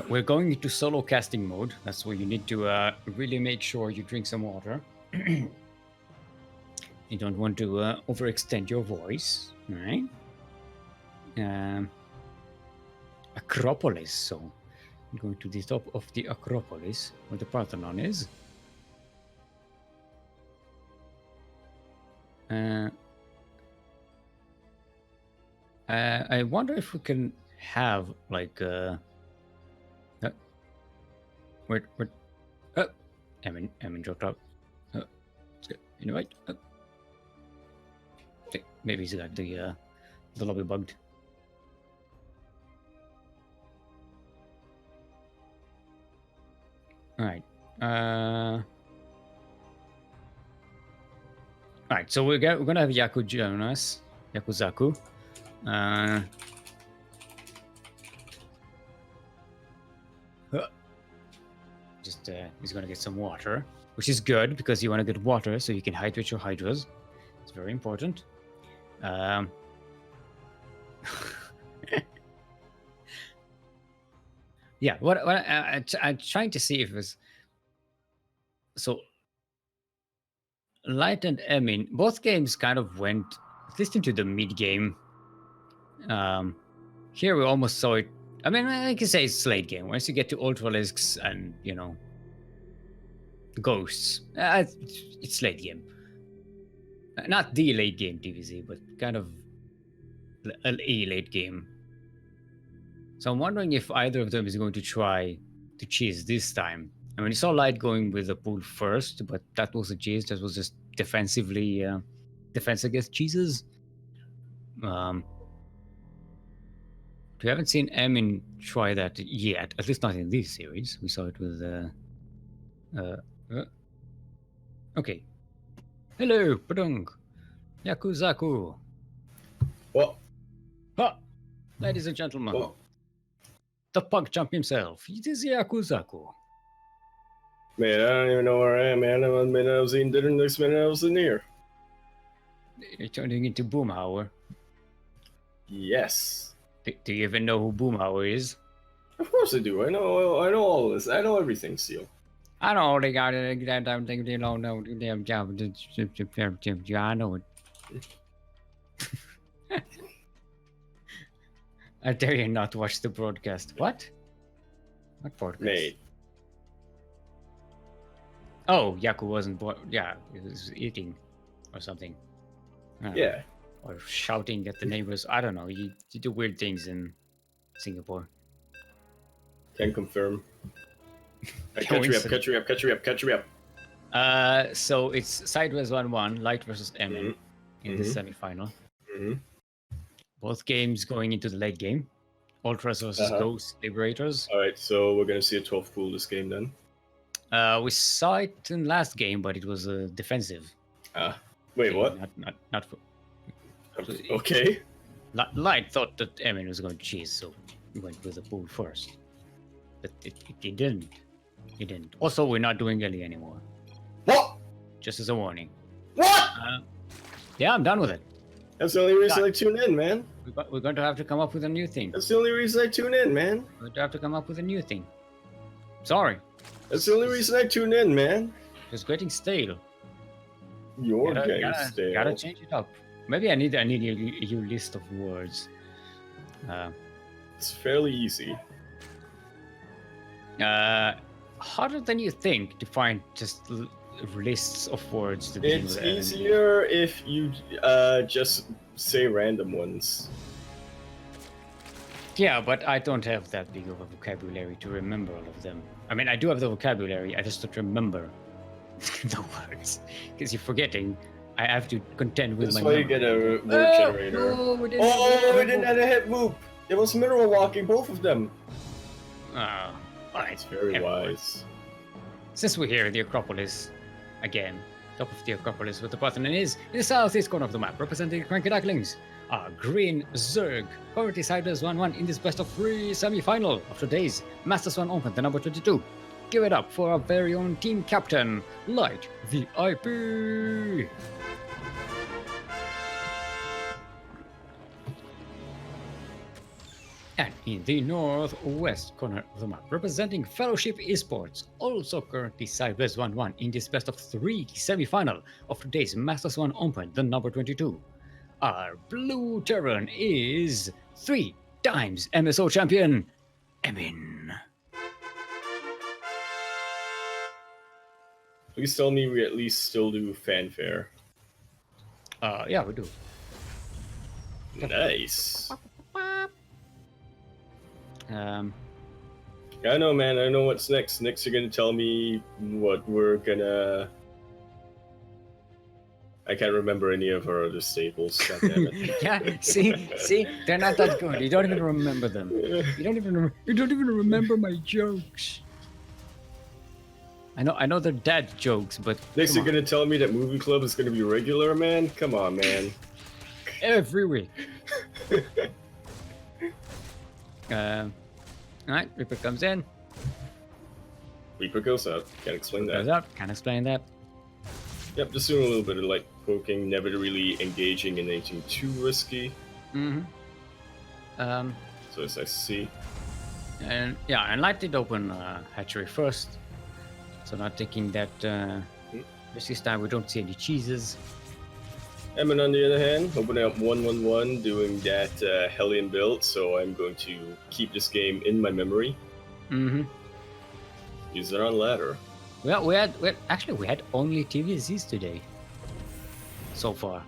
We're going into solo casting mode. That's where you need to really make sure you drink some water. You don't want to overextend your voice, right? Acropolis. So I'm going to the top of the Acropolis, where the Parthenon is. I wonder if we can have like wait. Emin dropped out. Anyway, maybe he's got the lobby bugged. All right. All right. So we're gonna have Yakuzaku. He's gonna get some water, which is good because you want to get water so you can hydrate your hydras. It's very important. Yeah, what I'm trying to see if it was so. Light and Emin, both games kind of went at least into the mid game. Here we almost saw it. I mean, I can say it's late game. Once you get to Ultralisks and, Ghosts, it's late game. Not the late game DVZ, but kind of a late game. So I'm wondering if either of them is going to try to cheese this time. I mean, you saw Light going with the pool first, but that was a cheese. That was just defensively defense against cheeses. We haven't seen Emin try that yet, at least not in this series. We saw it with okay. Hello, Padung. Yakuzaku. What? Ha! Ladies and gentlemen, What? the punk chump himself. It is Yakuzaku. Man, I don't even know where I am, man. One minute I was eating dinner, next minute I was in here. You're turning into Boomhauer. Yes. Do you even know who Boomhauer is? Of course I do. I know all this. I know everything, Seal. I don't only got it. I don't think they don't know the damn job. I know it. I dare you not watch the broadcast. What? What broadcast? Mate. Oh, Yaku wasn't born. Yeah, he was eating or something. I don't know. Yeah. Or shouting at the neighbors. I don't know. You do weird things in Singapore. Can confirm. Catch me up. So it's sideways 1-1, Light versus Emin in the semi-final. Mm-hmm. Both games going into the late game. Ultras versus Ghost Liberators. All right, so we're gonna see a 12 pool this game then. We saw it in last game, but it was defensive. Wait, game, what? Not for. Okay. Light thought that Emin was going to cheese, so he went with the pool first. But it didn't. It didn't. Also, we're not doing Ellie anymore. What? Just as a warning. What? Yeah, I'm done with it. That's the only reason I tune in, man. We're going to have to come up with a new thing. That's the only reason I tune in, man. We're going to have to come up with a new thing. Sorry. That's the only reason I tune in, man. It's getting stale. You're getting stale. Gotta change it up. Maybe I need a list of words. It's fairly easy. Harder than you think to find just lists of words to begin It's with. easier if you just say random ones. Yeah, but I don't have that big of a vocabulary to remember all of them. I mean, I do have the vocabulary, I just don't remember the words. Because you're forgetting, I have to contend with That's my why you memory. get a word generator. No, we didn't We didn't have a hit whoop. It was mineral walking, both of them. All right. It's very everyone. wise. Since we're here at the Acropolis, again, top of the Acropolis with the Parthenon is in the southeast corner of the map, representing the CranKy Ducklings. Our green Zerg, currently siders 1-1 in this best of 3 semi-final of today's Master Swan Open, the number 22. Give it up for our very own team captain, Light VIP. And in the northwest corner of the map, representing Fellowship Esports, also currently sideways 1-1 in this best of 3 semi-final of today's Master Swan Open, the number 22. Our blue Terran is 3 times MSO champion, Emin. Please tell me we at least still do fanfare. Yeah, we do. Nice. Yeah, I know, man. I know what's next. Next, you're gonna tell me what we're gonna. I can't remember any of our other staples. God damn it. yeah. See, they're not that good. You don't even remember them. You don't even remember my jokes. I know they're dad jokes, but Next, come you're on. gonna tell me that movie club is gonna be regular, man. Come on, man. Every week. Alright, Reaper comes in. Reaper goes up. Can't explain Goes that. up. Can't explain that. Yep, just doing a little bit of light poking, never really engaging in anything too risky. Mm-hmm. So as I see. And yeah, and Light did open hatchery first, so not taking that. This time we don't see any cheeses. Emin, on the other hand, opening up 1-1-1, doing that Hellion build, so I'm going to keep this game in my memory. Mm-hmm. Use it on ladder. Well, we had only TVZs today. So far.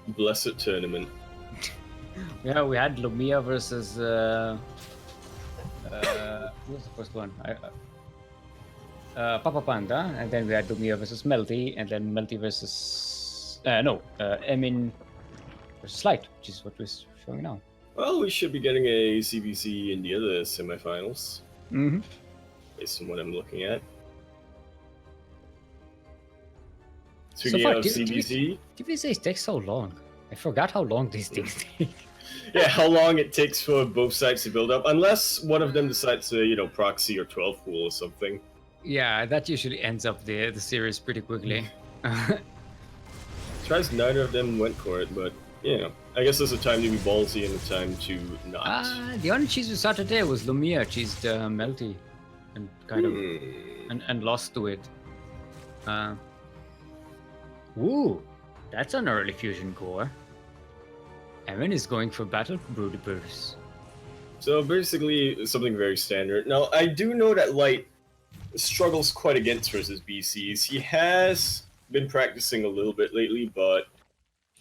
Blessed tournament. Yeah, we had Lumia versus who was the first one? Papa Panda, and then we had Lumia versus Melty, and then Melty versus Emin versus Light, which is what we're showing now. Well, we should be getting a CBC in the other semifinals, Mm-hmm. based on what I'm looking at. So Speaking far, of CBC, TVZs take so long. I forgot how long these things take. yeah, how long it takes for both sides to build up, unless one of them decides to, proxy or 12 pool or something. Yeah, that usually ends up the series pretty quickly. Tries neither of them went for it, but I guess there's a time to be ballsy and a time to not. The only cheese we saw today was Lumia cheesed Melty, and kind of and lost to it. Ooh, that's an early fusion core. Evan is going for Battle Brooders. So basically, something very standard. Now, I do know that Light struggles quite against versus BCs. He has been practicing a little bit lately, but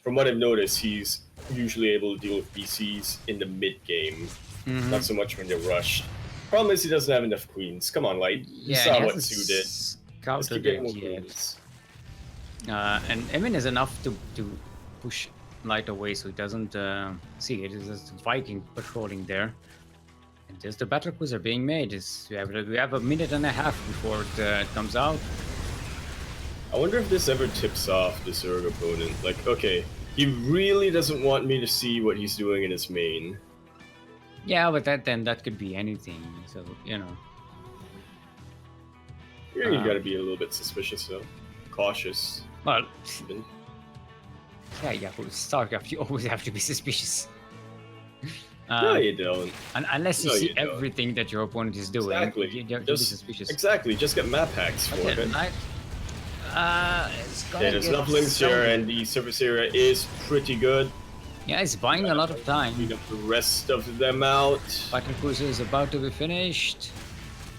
from what I've noticed, he's usually able to deal with BCs in the mid game, not so much when they're rushed. Problem is, he doesn't have enough queens. Come on, Light. You saw what Sue did. Let's keep getting more queens. And Emin is enough to push Light away so he doesn't see it. It's just Viking patrolling there. And just the battle cruiser being made. We have a minute and a half before it comes out. I wonder if this ever tips off the Zerg opponent. Like, okay, he really doesn't want me to see what he's doing in his main. Yeah, but that could be anything. So, You gotta be a little bit suspicious, though. Cautious. Well, yeah, with StarCraft, you always have to be suspicious. No, you don't. Unless you see everything that your opponent is doing, exactly. you have to be suspicious. Exactly, just get map hacks for it. There's Ducklings here, and the surface area is pretty good. Yeah, it's buying a lot of time. Clean up the rest of them out. Battle cruiser is about to be finished,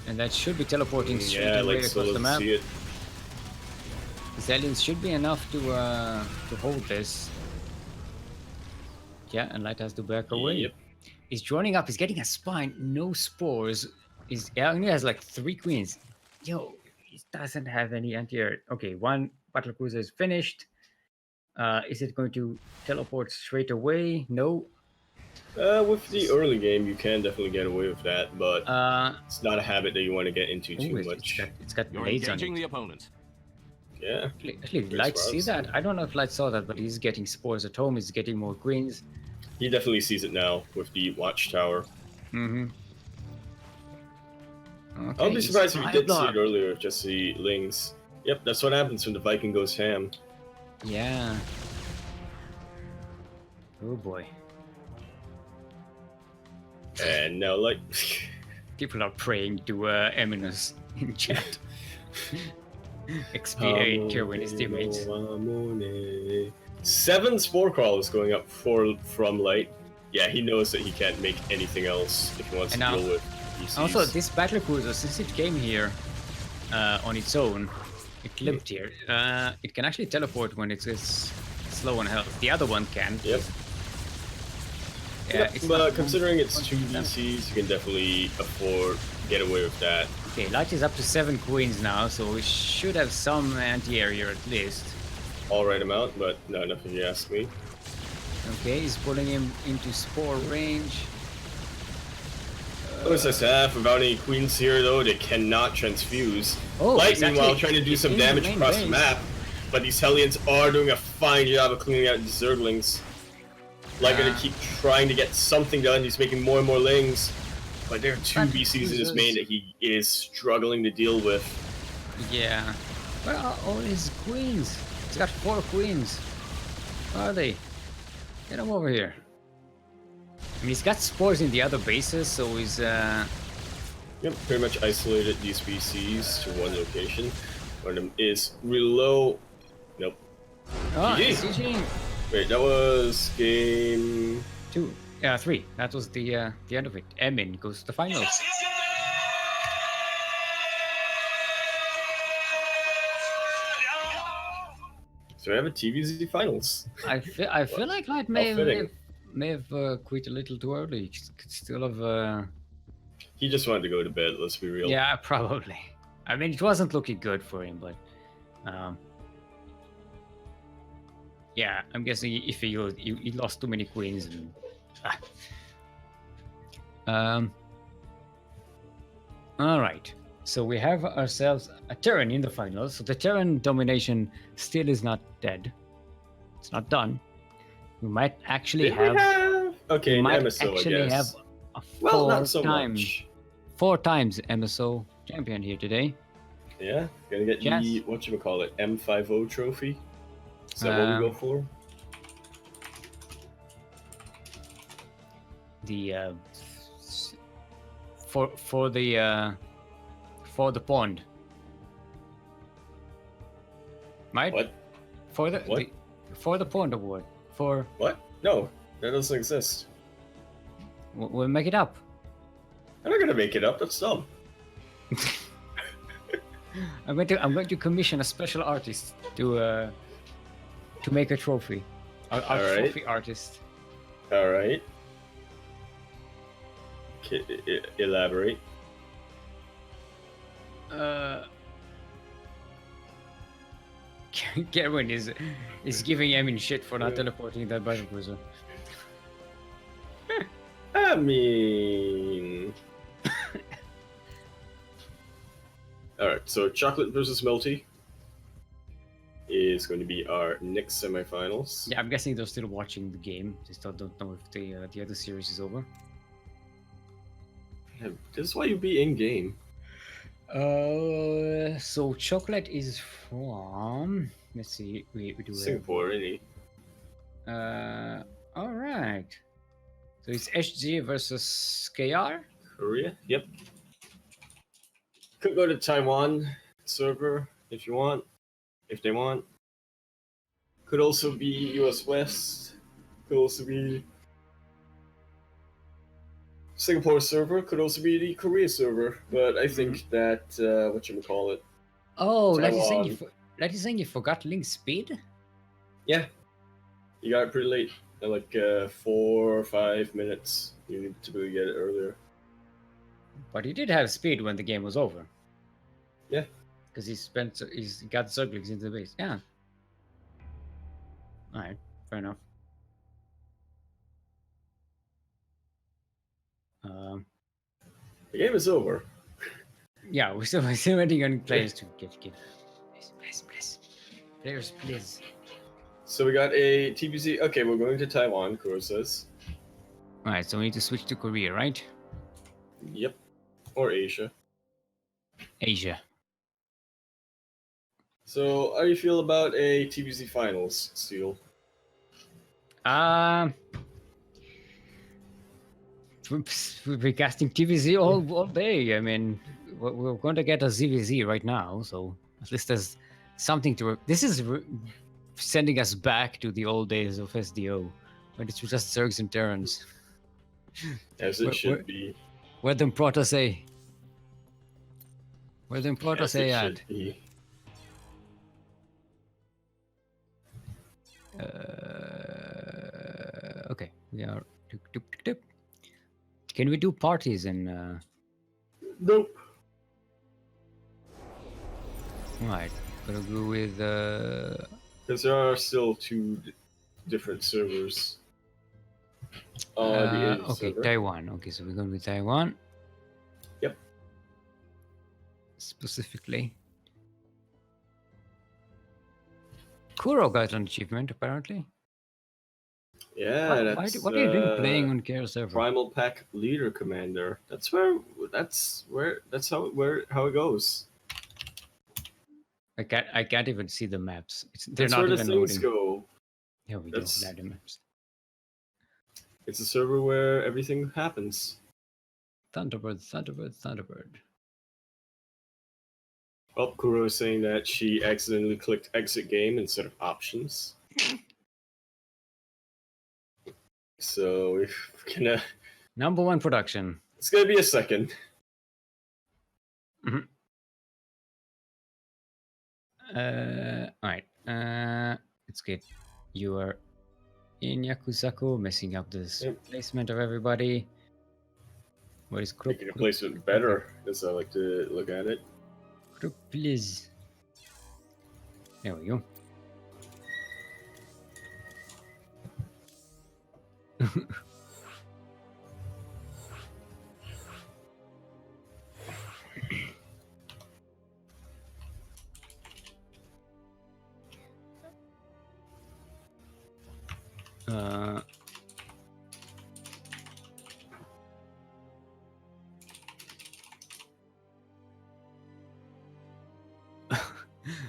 and that should be teleporting straight away across the map. See it. The aliens should be enough to hold this. Yeah, and Light has to back away. Yep. He's joining up. He's getting a spine. No spores. He only has like 3 queens. Yo, he doesn't have any anti-air. Okay, one battle cruiser is finished. Is it going to teleport straight away? No. With the early game, you can definitely get away with that, but it's not a habit that you want to get into too much. It's got You're blades on engaging it. the opponent. Yeah. Actually, Light see that? I don't know if Light saw that, but he's getting spores at home. He's getting more queens. He definitely sees it now with the watchtower. Okay, I'll be surprised if you did see it earlier, just the Lings. Yep, that's what happens when the Viking goes ham. Yeah. Oh boy. And now, like... People are praying to Eminus in chat. XP Caerwyn his teammates. 7 Spore Crawlers going up from Light. Yeah, he knows that he can't make anything else if he wants to deal with PCs. Also, this battle cruiser, since it came here on its own, it lived here. It can actually teleport when it's slow on health. The other one can. Yep. Yeah, but considering it's 2 DCs, you can definitely get away with that. Okay, Light is up to 7 queens now, so we should have some anti-air here at least. All right amount, but not enough if you ask me. Okay, he's pulling him into spore range. As I said, without any queens here though, they cannot transfuse. Oh, Light, meanwhile, trying to do some damage across the map, but these Hellions are doing a fine job of cleaning out the Zerglings. Light gonna keep trying to get something done. He's making more and more Lings, but there are 2 BCs in his main that he is struggling to deal with. Yeah. Where are all his queens? He's got 4 queens. Where are they? Get him over here. I mean, he's got spores in the other bases, so he's Yep, pretty much isolated these BCs to one location. One of them is real low. Nope. Oh, GG. GG. Wait, that was game... 2. 3. That was the end of it. Emin goes to the finals. So we have a TVZ finals. I feel like Light may have quit a little too early. Could still have. He just wanted to go to bed, let's be real. Yeah, probably. I mean, it wasn't looking good for him, but yeah, I'm guessing if he lost too many queens and. All right. So we have ourselves a Terran in the finals. So the Terran domination still is not dead. It's not done. We might actually Did we have... Okay, we an might MSO, actually I guess. have a Well, not so much. 4 times MSO champion here today. Yeah, gonna get Yes. the, whatchamacallit, M50 trophy. Is that what we go for? The for the pond. Right? What? For the, What? for the pond award. For What? No, that doesn't exist. we'll make it up. I'm not gonna make it up, that's dumb. I'm going to commission a special artist to make a trophy. A Alright. trophy artist. Alright. Okay, elaborate. Caerwyn is giving Emin shit for not teleporting that battle cruiser. I mean... Alright, so Chocolate versus Melty is going to be our next semifinals. Yeah, I'm guessing they're still watching the game. They still don't know if the other series is over. Yeah, this is why you be in-game. So Chocolate is from... Let's see, we do Singapore, really. all right. So it's HG versus KR? Korea? Yep. Could go to Taiwan server if you want, if they want. Could also be US West. Could also be Singapore server. Could also be the Korea server. But I think that whatchamacallit. Oh, Taiwan. that is saying you forgot link speed? Yeah. You got it pretty late. At like 4 or 5 minutes. You need to typically get it earlier. But he did have speed when the game was over. Yeah. Because he's got Zerglings into the base. Yeah. Alright, fair enough. The game is over. Yeah, we're still waiting on players to get please. Players, please. So we got a TBC. Okay, we're going to Taiwan, Kuro says. Alright, so we need to switch to Korea, right? Yep. Or Asia. Asia. So, how do you feel about a TBC finals, Steel? We've been casting TVZ all day. I mean, we're going to get a ZVZ right now, so at least there's something to. This is sending us back to the old days of SDO, when it's just Zergs and Terrans. As it should be. Where them Protoss A? Where them As Protoss it A at? should be. Okay, we are. Can we do parties in? Nope. Right, gonna go with. Because there are still 2 different servers. On the Asia Okay, server. Taiwan. Okay, so we're going with Taiwan. Yep. Specifically. Kuro got an achievement, apparently. Yeah, What are you doing playing on Care server? Primal Pack Leader Commander. That's how it goes. I can't even see the maps. They're That's not where the even things loading. go. Yeah, we That's- don't have the maps. It's a server where everything happens. Thunderbird. Well, Kuro is saying that she accidentally clicked exit game instead of options. So we're gonna. Number one production. It's gonna be a second. Mhm. Alright. Let's get you are in Yakuzaku, messing up this Yep. placement of everybody. Where is Krupp? Making a placement better, as I like to look at it. Krupp, please. There we go. uh,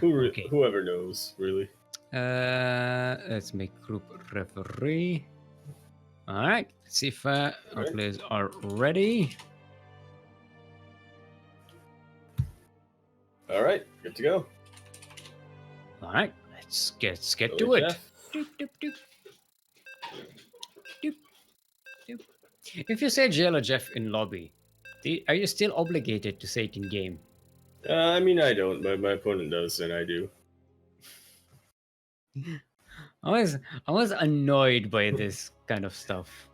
Okay. Whoever knows, really. Let's make group referee. All right. Let's see if our Alright. players are ready. All right, good to go. All right. Let's get Go to with it. Jeff. Doop, doop, doop. Doop, doop. If you say Jail or Jeff in lobby, are you still obligated to say it in game? I mean, I don't, but my opponent does, and I do. I was annoyed by this kind of stuff.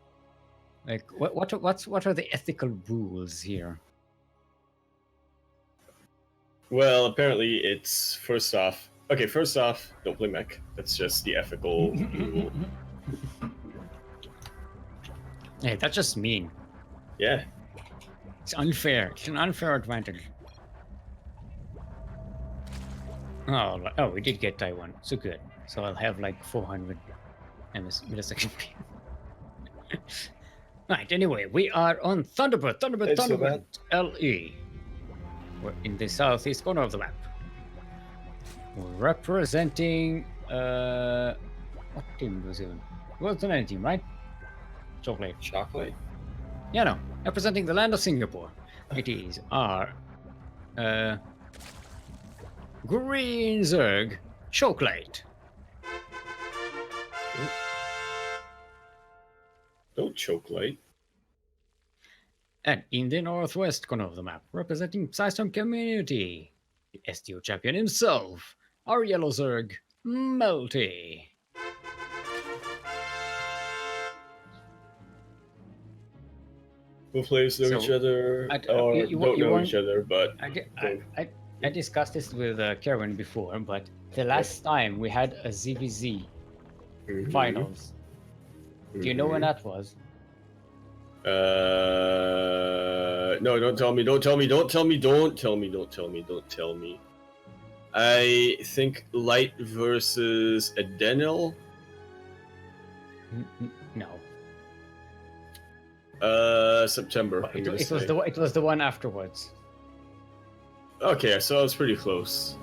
Like, what are the ethical rules here? Well, apparently it's first off, don't play mech. That's just the ethical rule. Hey, that's just mean. Yeah. It's unfair. It's an unfair advantage. Oh, we did get Taiwan. So good. So I'll have like 400 millisecond. Right, anyway, we are on Thunderbird, It's so Thunderbird LE. We're in the southeast corner of the map. We're representing what team was it? It wasn't any team, right? Chocolate. Chocolate. Yeah, no. Representing the land of Singapore. It is our Green Zerg Chocolate. Don't choke light. And in the northwest corner of the map, representing Psystorm Community, the STO champion himself, our Yellow Zerg, Melty. Both players know So, each other, I- or you don't know weren't- each other, but I discussed this with Caerwyn before, but the last time we had a ZVZ Mhm. finals, do you know when that was? No, don't tell me, don't tell me, don't tell me, don't tell me, don't tell me, don't tell me. I think Light versus Adenil. No. September. I'm gonna It say. was the one afterwards. Okay, so I was pretty close.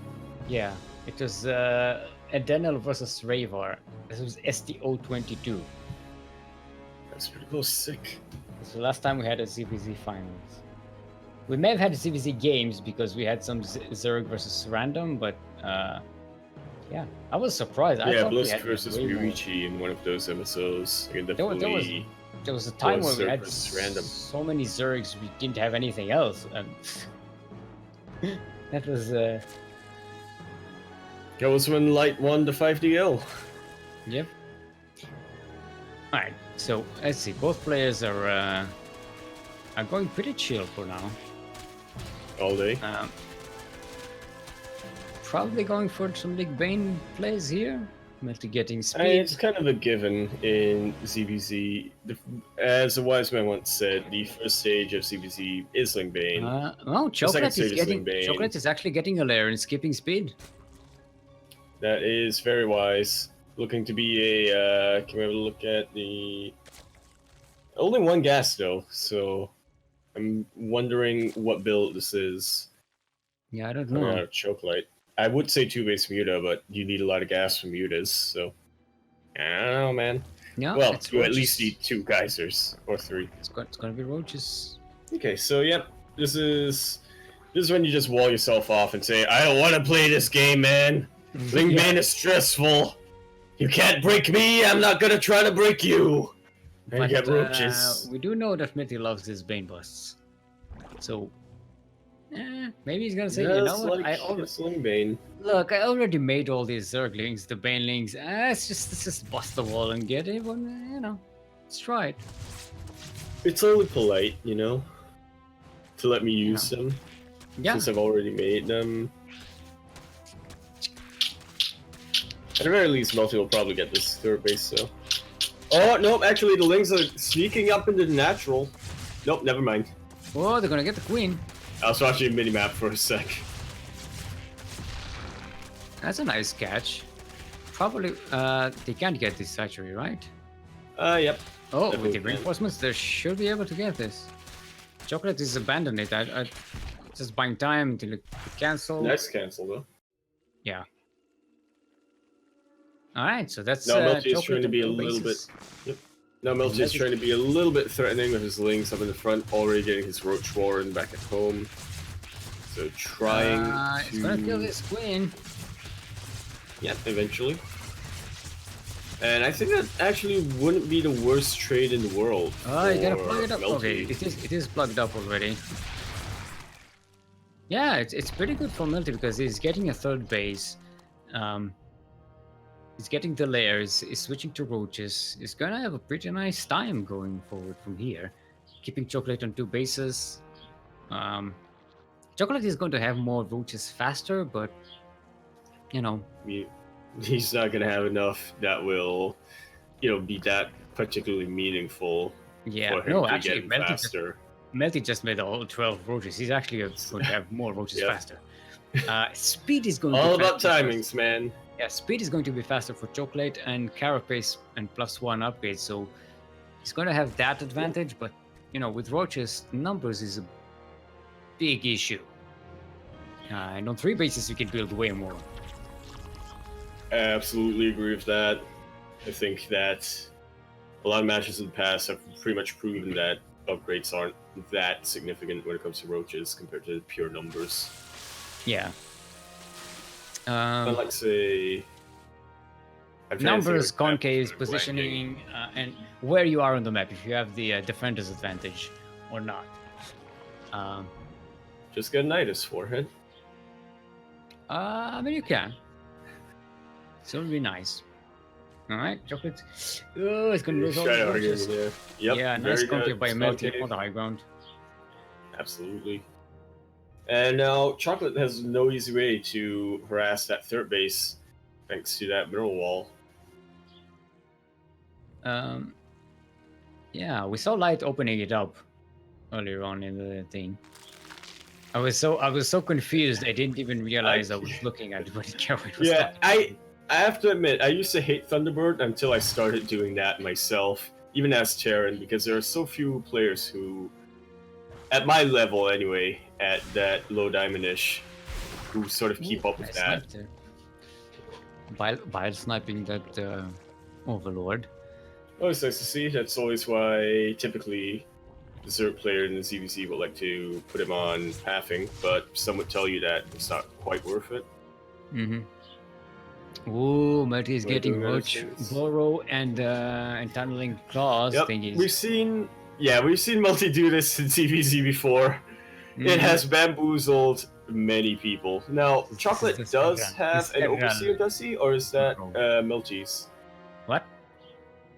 Yeah, it was Adenil versus Ravar. This was STO 22. That's pretty close. Sick. It's the last time we had a ZVZ finals. We may have had ZVZ games because we had some Zerg versus random, but yeah, I was surprised. I Yeah, thought we Blisk had versus way more. Mirichi in one of those MSOs. I can There definitely. was a time where we Zerg had versus random. so many Zergs we didn't have anything else. And that was That was when Light won the 5DL. yep. All right, so let's see. Both players are going pretty chill for now. All day. Probably going for some big Bane plays here. Melty getting speed. It's kind of a given in ZVZ. As a wise man once said, the first stage of ZVZ is Link Bane. No, Chocolate stage is is getting. Link Bane. Chocolate is actually getting a layer and skipping speed. That is very wise. Looking to be a. Can we have a look at the. Only one gas though, so I'm wondering what build this is. Yeah, I don't Coming out know. of Choke Light. I would say 2-base Muta, but you need a lot of gas from Mutas, so. I don't know, man. Yeah, Well, it's you at Roaches. least need 2 geysers, or 3. It's gonna be roaches. Okay, so yep, this is This is when you just wall yourself off and say, I don't want to play this game, man. Ling Bane is stressful. You can't break me, I'm not gonna try to break you. And you get roaches. We do know that Mitty loves his Bane busts. So, maybe he's gonna say, you know what? It's Ling Bane. Look, I already made all these Zerglings, the Banelings. Let's just bust the wall and get it. You know, let's try it. It's only polite, you know, to let me use them. Yeah. Since I've already made them. At the very least, Melty will probably get this third base, so. Oh, nope, actually, the Lings are sneaking up into the natural. Nope, never mind. Oh, they're gonna get the queen. I was watching a mini-map for a sec. That's a nice catch. Probably, they can't get this actually, right? Yep. Oh, Definitely with the can. reinforcements, they should be able to get this. Chocolate is abandoned it. I just buying time until it cancel. Nice cancel, though. Yeah. All right, so that's No, Melty is trying to on be a two little bit. bases. Yep. Now Melty is Melty- trying to be a little bit threatening with his Lings up in the front, already getting his Roach Warren back at home. So trying It's gonna kill to. this queen. Yep, eventually. And I think that actually wouldn't be the worst trade in the world. Oh, you gotta for plug it up. Melty. Okay, it is plugged up already. Yeah, it's pretty good for Melty because he's getting a third base. He's getting the layers. He's switching to roaches. He's gonna have a pretty nice time going forward from here. Keeping Chocolate on two bases. Chocolate is going to have more roaches faster, but you know. He's not gonna have enough that will, be that particularly meaningful Yeah, for him no, to actually, get faster. Melty just made all 12 roaches. He's actually going to have more roaches Yep. faster. Speed is going All to be about faster. timings, man. Yeah, speed is going to be faster for Chocolate and Carapace and +1 upgrade, so he's going to have that advantage, but, with roaches, numbers is a big issue. And on 3 bases, you can build way more. I absolutely agree with that. I think that a lot of matches in the past have pretty much proven that upgrades aren't that significant when it comes to roaches compared to pure numbers. Yeah. Unlike, say... I'm trying to think Numbers, of a map concaves, for positioning, and where you are on the map, if you have the defender's advantage or not. Just get a Nidus forehead. I mean, you can. So it would be nice. Alright, Chocolate. Oh, it's going to lose all Try the to argue roaches. there. Yep, Yeah, nice very concave good. by Melty Concave. on the high ground. Absolutely. And now Chocolate has no easy way to harass that third base thanks to that mineral wall. Yeah, we saw Light opening it up earlier on in the thing. I was so confused. I didn't even realize I was looking at what Caerwyn was Yeah, talking I have to admit, I used to hate Thunderbird until I started doing that myself, even as Terran, because there are so few players who, at my level anyway, at that low diamond-ish, who sort of keep up with that. Bile sniping that Overlord. Oh, it's nice to see. That's always why typically the Zerg player in the ZVZ would like to put him on pathing, but some would tell you that it's not quite worth it. Mm-hmm. Ooh, Melty is We're getting doing other Roach, things. Burrow, and tunneling claws Yep, thingies. we've seen Multi do this in ZVZ before. Mhm. It has bamboozled many people. Now, Chocolate This is does Instagram. have an Instagram. overseer, does he? Or is that No. Melty's? What?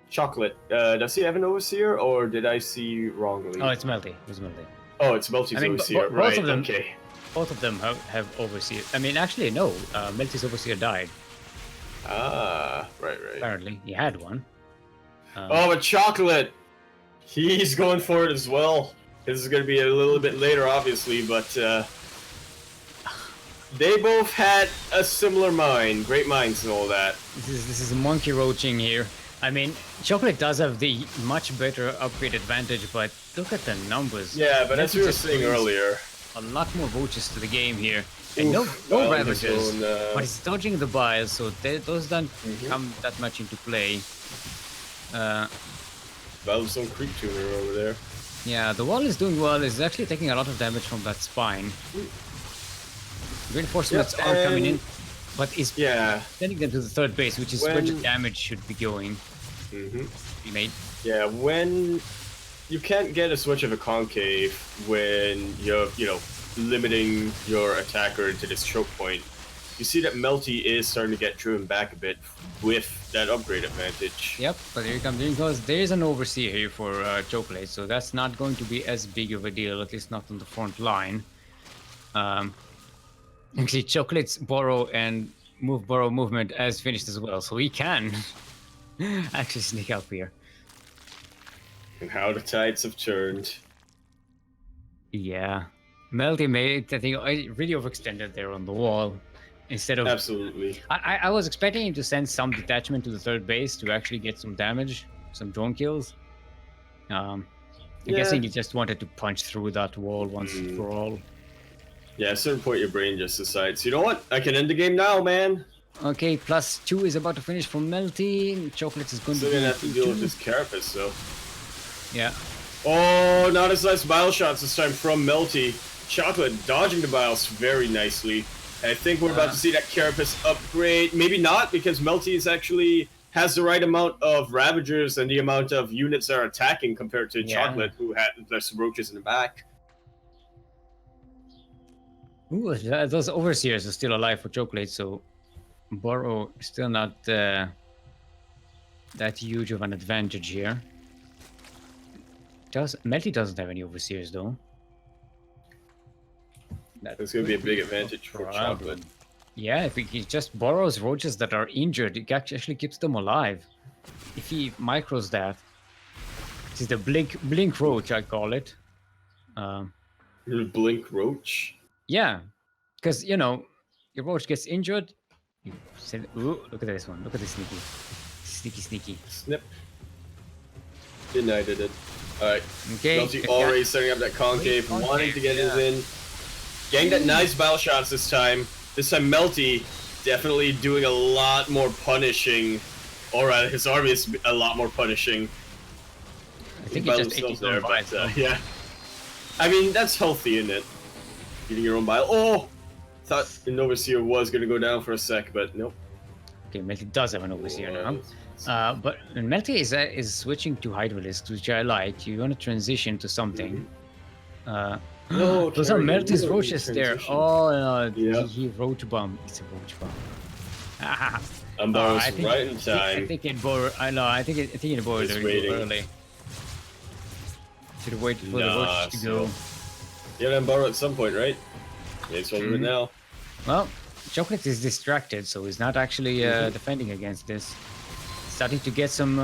Chocolate, does he have an overseer, or did I see wrongly? Oh, it's Melty. It's Melty. Oh, it's Melty's I mean, overseer, both right? of them- Okay. Both of them have overseer. I mean, actually, no. Melty's overseer died. Ah, right. Apparently, he had one. Oh, but Chocolate! He's going for it as well. This is going to be a little bit later, obviously, but they both had a similar mind, great minds and all that. This is monkey roaching here. I mean, Chocolate does have the much better upgrade advantage, but look at the numbers. Yeah, but as Melty we were just saying brings earlier, a lot more roaches to the game here. And no Bile ravages, his own, but he's dodging the biles, so those don't Mhm. come that much into play. Bile's own creep tuner over there. Yeah, the wall is doing well. It's actually taking a lot of damage from that spine. Reinforcements Yep, are coming in, and- but it's Yeah. sending them to the third base, which is where the When- damage should be going. hmm Be made. Yeah, when you can't get as much of a concave when you're, limiting your attacker into this choke point. You see that Melty is starting to get driven back a bit with that upgrade advantage. Yep, but here comes because there is an overseer here for Chocolate, so that's not going to be as big of a deal, at least not on the front line. Actually, Chocolate's borrow movement has finished as well, so he can actually sneak up here. And how the tides have turned. Yeah, Melty made, I think, I really overextended there on the wall. Instead of, Absolutely. I was expecting him to send some detachment to the third base to actually get some damage, some drone kills. I'm guessing he just wanted to punch through that wall once and for all. Yeah, at a certain point your brain just decides, you know what? I can end the game now, man. Okay, +2 is about to finish for Melty. Chocolate is going Still to gonna be have to deal with 2. this carapace, though. Yeah. Oh, not as nice bile shots this time from Melty. Chocolate dodging the biles very nicely. I think we're about to see that carapace upgrade. Maybe not, because Melty is actually has the right amount of Ravagers and the amount of units that are attacking compared to Chocolate, who had less roaches in the back. Ooh, those overseers are still alive for Chocolate, so Burrow is still not that huge of an advantage here. Melty doesn't have any overseers though. That's going to be a big advantage for Chocolate. Yeah, if he just borrows roaches that are injured, it actually keeps them alive. If he micros that, this is the blink roach, I call it. Blink roach? Yeah, because your roach gets injured. You send, ooh, look at this one. Look at this sneaky. Snip. Denied it. Alright. Okay. Melty already setting up that concave, wanting to get his in. Getting that nice battle shots this time. This time Melty definitely doing a lot more punishing. Or his army is a lot more punishing. I think he just ate his own bile. Yeah. I mean, that's healthy, isn't it? Eating your own bile. Oh! Thought an overseer was going to go down for a sec, but nope. Okay, Melty does have an overseer now. But Melty is switching to Hydralisks, which I like. You want to transition to something. No, those are Melty's no, roaches there. transition. Oh, no, Yeah. he roach bomb. It's a roach bomb. Ambaro's I think- right in time. I think it bore. I know. I think it bore He's too waiting. early. Should have waited for the roach to go. Yeah, Ambaro at some point, right? Yeah, he's holding it now. Well, Chocolate is distracted, so he's not actually defending against this. Starting to get some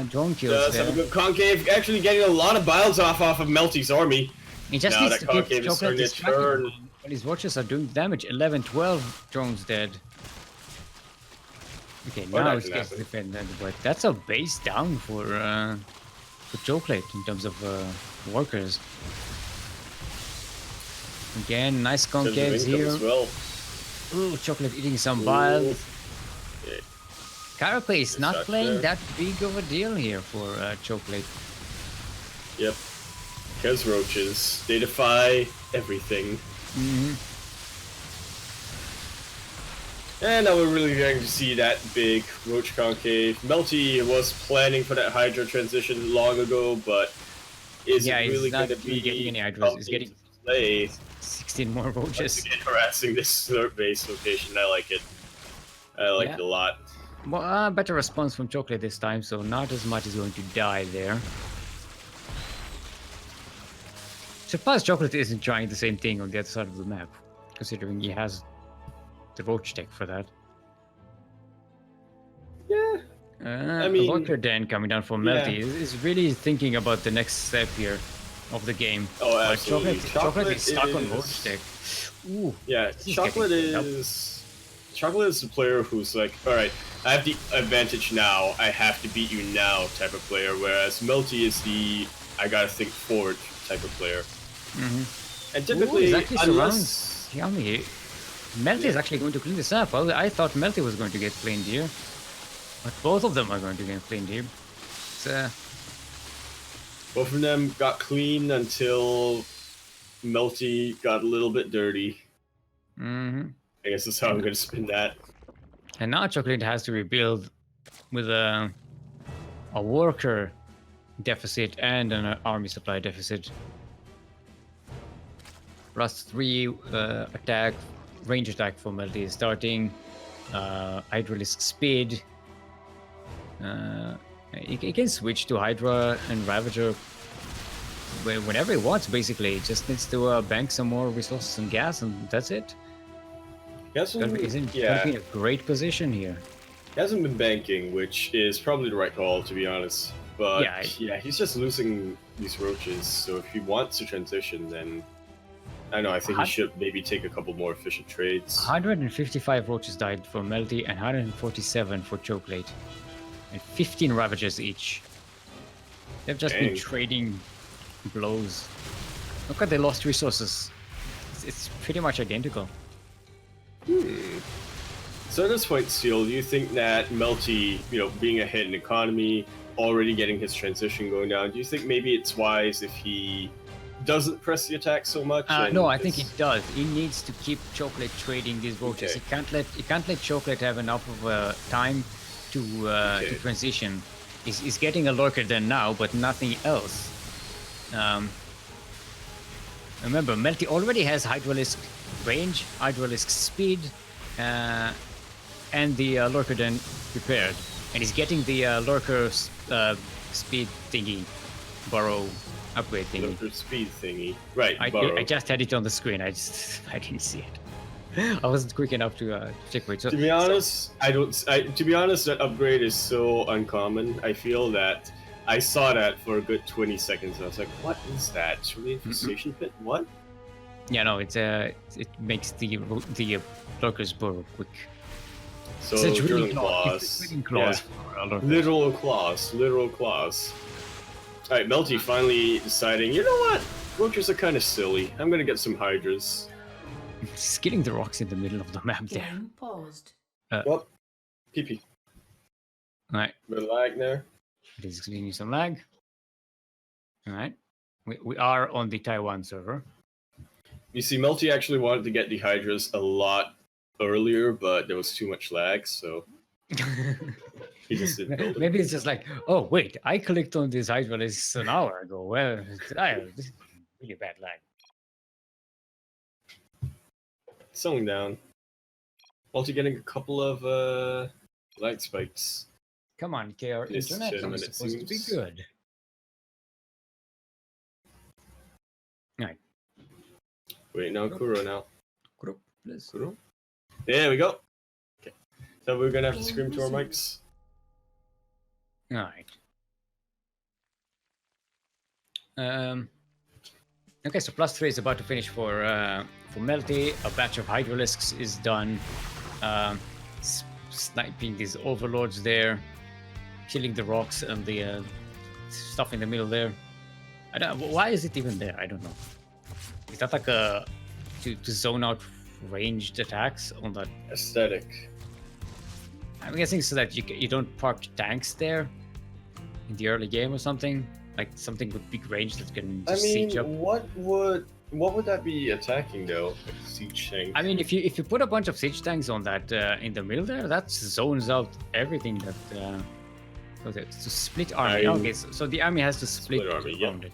drone kills Does there. have a good concave, actually getting a lot of biles off of Melty's army. He just Now needs that to keep concave is Chocolate starting to distracted. turn. But his watches are doing damage. 11, 12 drones dead. Okay, Well, now that it's can getting happen. defended, but that's a base down for Chocolate in terms of workers. Again, nice In terms of concaves income here. as well. Ooh, Chocolate eating some bile. Yeah. Carapace not Stuck playing there. that big of a deal here for Chocolate. Yep. Because roaches, they defy everything. And now we're really going to see that big roach concave. Melty was planning for that Hydra transition long ago, but is Yeah, it he's really not going to be getting any Hydras. He's getting play? 16 more Once roaches. again, harassing this third base location. I like it. I like it a lot. Well, better response from Chocolate this time, so not as much is going to die there. Surprised Chocolate isn't trying the same thing on the other side of the map, considering he has the roach tech for that. Yeah. I mean- Walker Den coming down for Melty is really thinking about the next step here of the game. Oh, But absolutely. Chocolate is stuck on is- roach tech. Ooh, Yeah, is Chocolate getting up. Chocolate is the player who's like, all right, I have the advantage now. I have to beat you now type of player. Whereas Melty is the I gotta think forward type of player. And typically, he's actually unless Yummy. Melty is actually going to clean this up. Well, I thought Melty was going to get cleaned here. But both of them are going to get cleaned here. It's, both of them got clean until Melty got a little bit dirty. Mm-hmm. I guess that's how I'm gonna spin that. And now Chocolate has to rebuild with a worker deficit and an army supply deficit. +3 attack, range attack for Melty is starting. Hydralisk speed. He can switch to Hydra and Ravager whenever he wants, basically. He just needs to bank some more resources and gas, and that's it. He's gonna be in a great position here. He hasn't been banking, which is probably the right call, to be honest. But yeah, he's just losing these roaches. So if he wants to transition, then I don't know. I think he should maybe take a couple more efficient trades. 155 roaches died for Melty and 147 for Chocolate, and 15 Ravagers each. They've just been trading blows. Look at they lost resources. It's pretty much identical. So at this point, Steel, do you think that Melty, being ahead in economy, already getting his transition going down, do you think maybe it's wise if he doesn't press the attack so much? No, I think he does. He needs to keep Chocolate trading these roaches. Okay. He can't let Chocolate have enough of time to transition. He's getting a lurker then now, but nothing else. Remember, Melty already has Hydralisk range, Hydralisk speed, and the lurker then prepared, and he's getting the lurker speed thingy, burrow upgrade thingy. Lurker speed thingy, right? I just had it on the screen. I didn't see it. I wasn't quick enough to check it. So, to be honest, to be honest, that upgrade is so uncommon. I feel that I saw that for a good 20 seconds. And I was like, "What is that? It's really infestation pit? What?" Yeah, no, it makes the lurkers burrow quick. So it's drilling claws. Literal claws. All right, Melty finally deciding. You know what? Roaches are kind of silly. I'm gonna get some hydras. Just getting the rocks in the middle of the map there. Game paused. Well, PP. All right. Bit of lag there. This is giving you some lag. All right. We are on the Taiwan server. You see, Melty actually wanted to get the hydras a lot earlier, but there was too much lag, so he just didn't build it. Maybe it's just like, oh wait, I clicked on this Hydralisk an hour ago. Well, this is really bad lag. Settling down. Melty getting a couple of lag spikes. Come on, KR It's Internet legitimate, is it supposed to be seems. good. Alright. Wait, now Kuro now. Group, please. Kuro? There we go. Okay. So we're gonna have to scream to our mics. Alright. Okay, so +3 is about to finish for Melty. A batch of Hydralisks is done. Sniping these overlords there, killing the rocks and the stuff in the middle there. I don't. Why is it even there? I don't know. Is that like a to zone out ranged attacks on that? Aesthetic. I'm guessing so that you don't park tanks there in the early game or something. Like something with big range that can just siege up. what would that be attacking though? Like siege tank. I mean, if you put a bunch of siege tanks on that in the middle there, that zones out everything that. So to split army. Okay, so the army has to split army, around it.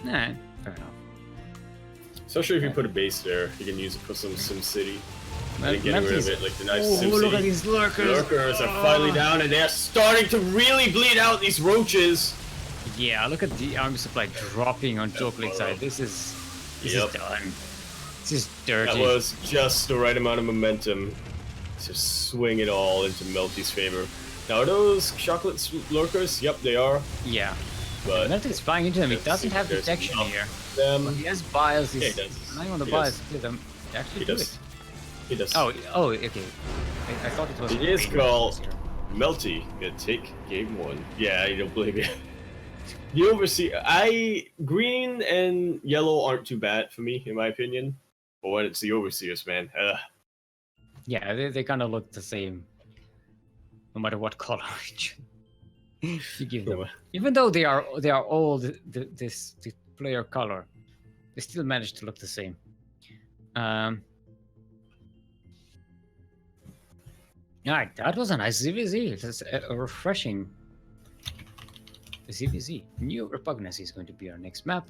Nah, fair enough. Especially if you put a base there, you can use it for some SimCity. And getting rid Memphis- of it, like the nice Oh, SimCity. look at these lurkers! Lurkers are finally down, and they're starting to really bleed out these roaches. Yeah, look at the army supply dropping on Chocolate side. This is done. This is dirty. That was just the right amount of momentum to swing it all into Melty's favor. Now, are those chocolate lurkers? Yep, they are. Yeah. But Melty's flying into them. It let's doesn't see have if there's detection enough here. of them. But he has bias. Yeah, he does. Relying on the He bias does. to kill them. They actually He do does. it. He does. Oh, okay. I thought it was. It is green called here. Melty. Gonna take game one. Yeah, I don't blame you. The overseer, green and yellow aren't too bad for me, in my opinion. But when it's the overseers, man, Yeah, they kind of look the same, no matter what color you give them. Even though they are all the player color, they still manage to look the same. Alright, that was a nice ZVZ. That's a refreshing ZVZ. New Repugnancy is going to be our next map.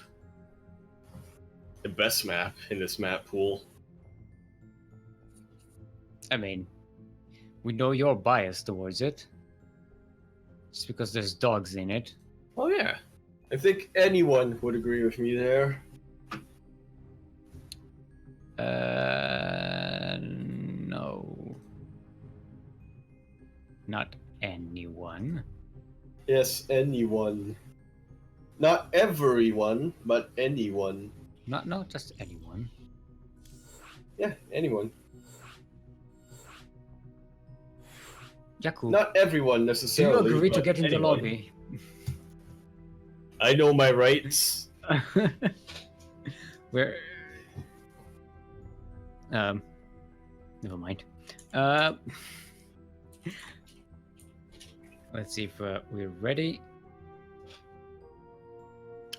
The best map in this map pool. I mean, we know you're biased towards it. Just because there's dogs in it. Oh yeah, I think anyone would agree with me there. No. Not anyone. Yes, anyone. Not everyone, but anyone. Not just anyone. Yeah, anyone. Yaku, Not everyone do you necessarily. agree to but get in the anyone. lobby? I know my rights. Where? Never mind. Let's see if we're ready.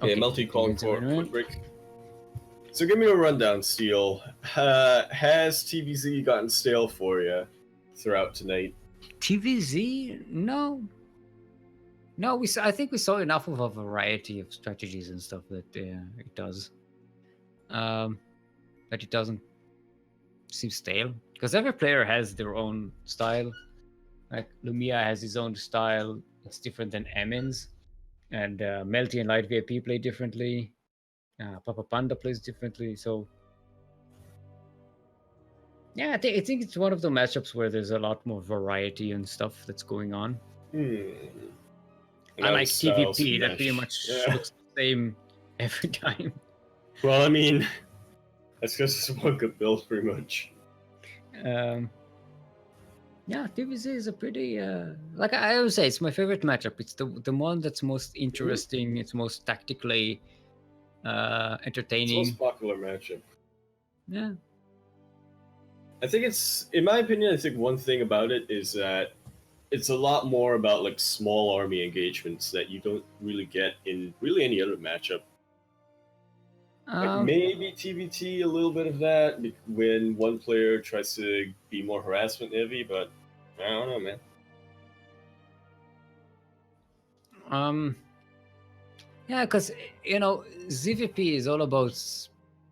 Okay, Melty calling for a quick break. So give me a rundown, Steel. Has TVZ gotten stale for you throughout tonight? TVZ? No. No, I think we saw enough of a variety of strategies and stuff that it does. That it doesn't seem stale. Because every player has their own style. Like Lumia has his own style. It's different than Emin's. And Melty and Light VIP play differently. Papa Panda plays differently. So yeah, I think it's one of the matchups where there's a lot more variety and stuff that's going on. I like TVP that pretty much looks the same every time. Well, I mean, that's because it's one good build, pretty much. Yeah, TVZ is a pretty like I always say, it's my favorite matchup. It's the one that's most interesting. It's most tactically entertaining. It's the most popular matchup. Yeah. I think it's, in my opinion, I think one thing about it is that it's a lot more about like small army engagements that you don't really get in really any other matchup. Like maybe TVT, a little bit of that when one player tries to be more harassment heavy, but I don't know, man. Yeah, because ZVP is all about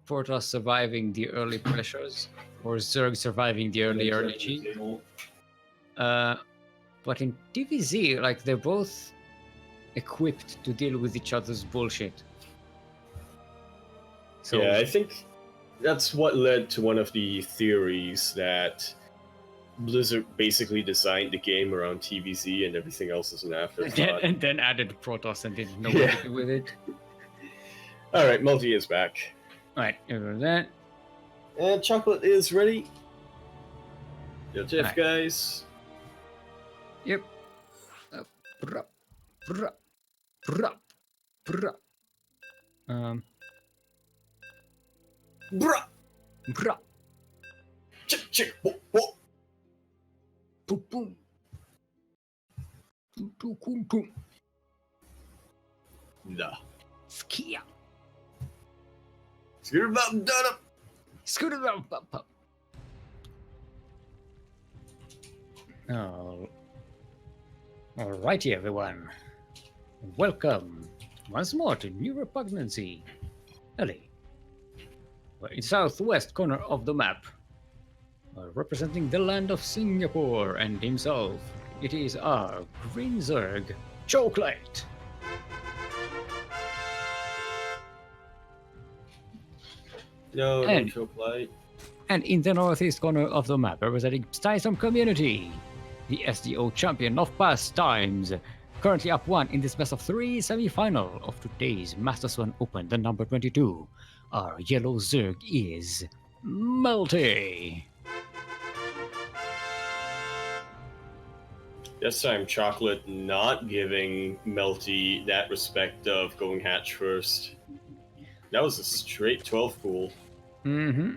Protoss surviving the early pressures or Zerg surviving the early G. But in TVZ, like they're both equipped to deal with each other's bullshit. So, yeah, I think that's what led to one of the theories that Blizzard basically designed the game around TVZ and everything else is an afterthought. and then added Protoss and didn't know what to do with it. All right, Multi is back. All right, over that. And Chocolate is ready. Yo, Jeff, Right. guys. Yep. Bruh, bruh, bruh, bruh. Bruh! Bruh. Chick, chick, whoop, whoop. Boom, boom. Boom, boom, boom, boom. Nah. Skia. Scooter about done up. Scooter up. Oh. Alrighty, everyone. Welcome once more to New Repugnancy. Ellie. We're in southwest corner of the map. Representing the land of Singapore and himself, it is our Green Zerg, Chocolate. No, And- no Chocolate. And in the northeast corner of the map, representing Stystorm Community, the SDO champion of past times, currently up 1 in this best of 3 semi-final of today's Master Swan Open, the number 22. Our yellow Zerg is Melty. This time, Chocolate not giving Melty that respect of going hatch first. That was a straight 12 pool. Mm-hmm.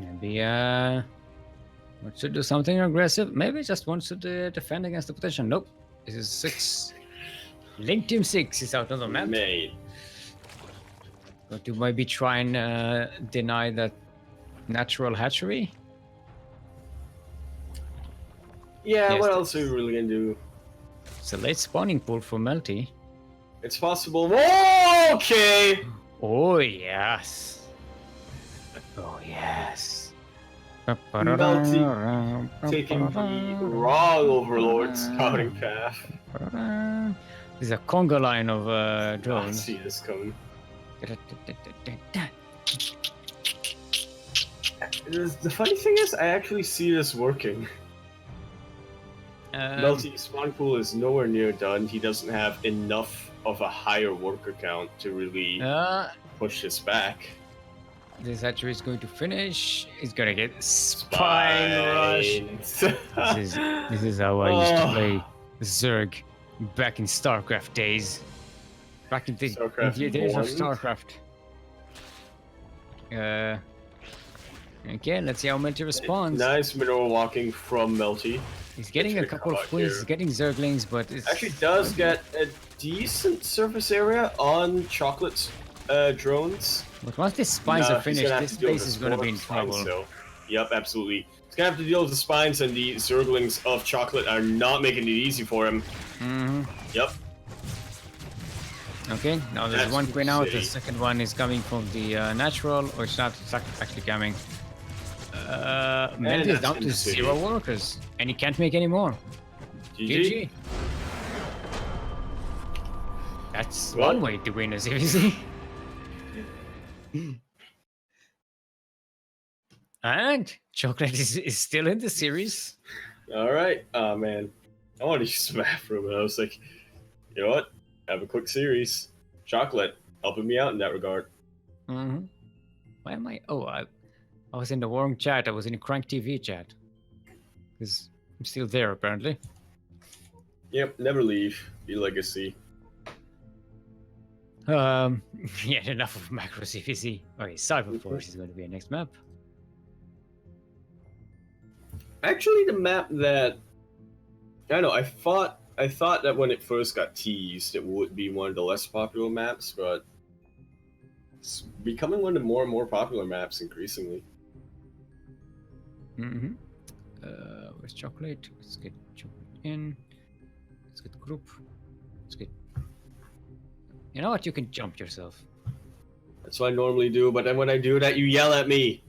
Maybe wants to do something aggressive. Maybe just wants to defend against the potential. Nope. This is 6. Link Team 6 is out on the map. Mate. Going to maybe try and deny that natural hatchery. Yeah, Yes, what else are that's- we really gonna do? It's a late spawning pool for Melty. It's possible. Whoa, okay! Oh yes. Oh yes. Melty taking the wrong Overlord scouting path. There's a conga line of I drones. see this coming. The funny thing is, I actually see this working. Melty spawn pool is nowhere near done. He doesn't have enough of a higher worker count to really push this back. This hatchery is going to finish. He's gonna get spine rush. This is how I used to play Zerg back in StarCraft days. Back in the days of StarCraft. Okay, let's see how Melty responds. Nice mineral walking from Melty. He's getting a couple of points, he's getting Zerglings, but it's... Actually does get a decent surface area on Chocolate's drones. But once these spines are finished, this base is going to be in trouble. So. Yep, absolutely. He's going to have to deal with the spines, and the Zerglings of Chocolate are not making it easy for him. Mm-hmm. Yep. Okay, now there's one queen out, the second one is coming from the natural, or it's not, it's actually coming. Melty is down to 0 workers, and he can't make any more. GG. That's one way to win a series. And Chocolate is still in the series. Alright. Oh man. I wanted to use the map room, and I was like, you know what? Have a quick series. Chocolate helping me out in that regard. Mm-hmm. Why am I... Oh, I was in the wrong chat. I was in the CranKy chat. Because I'm still there, apparently. Yep, never leave. Be legacy. Yeah, enough of macro CPC. Okay, Cyber Force is going to be our next map. Actually, the map that... I don't know, I thought that when it first got teased, it would be one of the less popular maps, but it's becoming one of the more and more popular maps increasingly. Mm-hmm. Where's Chocolate? Let's get Chocolate in. Let's get group. Let's get... You know what? You can jump yourself. That's what I normally do, but then when I do that, you yell at me.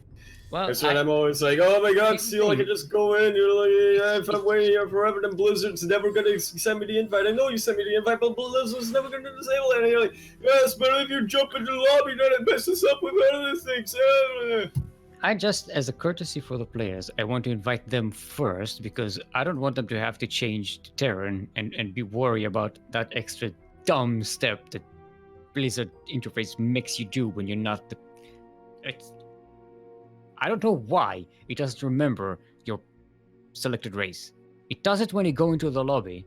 Well, that's when I'm always like, oh my god, Steel, I can just go in. You're like, yeah, if I'm waiting here forever, then Blizzard's never going to send me the invite. I know you sent me the invite, but Blizzard's never going to disable it. And you're like, yes, but if you jump into the lobby, then it messes up with other things. I just, as a courtesy for the players, I want to invite them first, because I don't want them to have to change the terrain and be worried about that extra dumb step that Blizzard interface makes you do when you're not the... I don't know why it doesn't remember your selected race. It does it when you go into the lobby,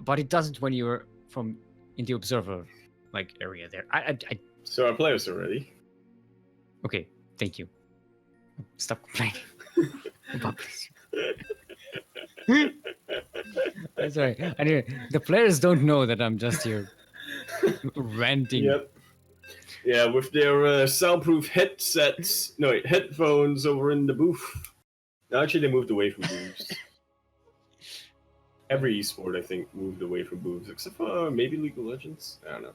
but it doesn't when you're in the observer area there. So our players are ready. Okay, thank you. Stop complaining. That's right. Anyway, the players don't know that I'm just here ranting. Yep. Yeah, with their soundproof headphones over in the booth. No, actually, they moved away from booths. Every esport, I think, moved away from booths, except for maybe League of Legends. I don't know.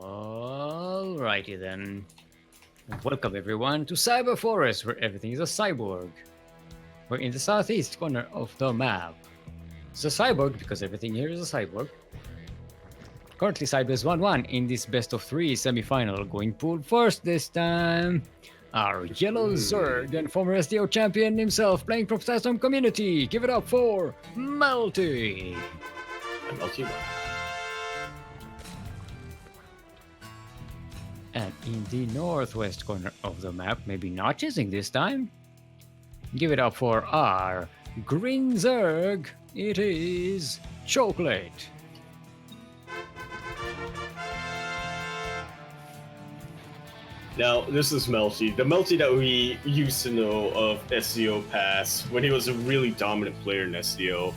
Alrighty then. Welcome everyone to Cyber Forest, where everything is a cyborg. We're in the southeast corner of the map. It's a cyborg because everything here is a cyborg. Currently Cyber is 1-1 in this best of 3 semi-final, going pool first this time. Our yellow Zerg and former SDO champion himself playing from Storm Community. Give it up for Melty. Melty. And in the northwest corner of the map, maybe not chasing this time. Give it up for our green Zerg. It is Chocolate. Now, this is Melty. The Melty that we used to know of SDO Pass, when he was a really dominant player in SDO.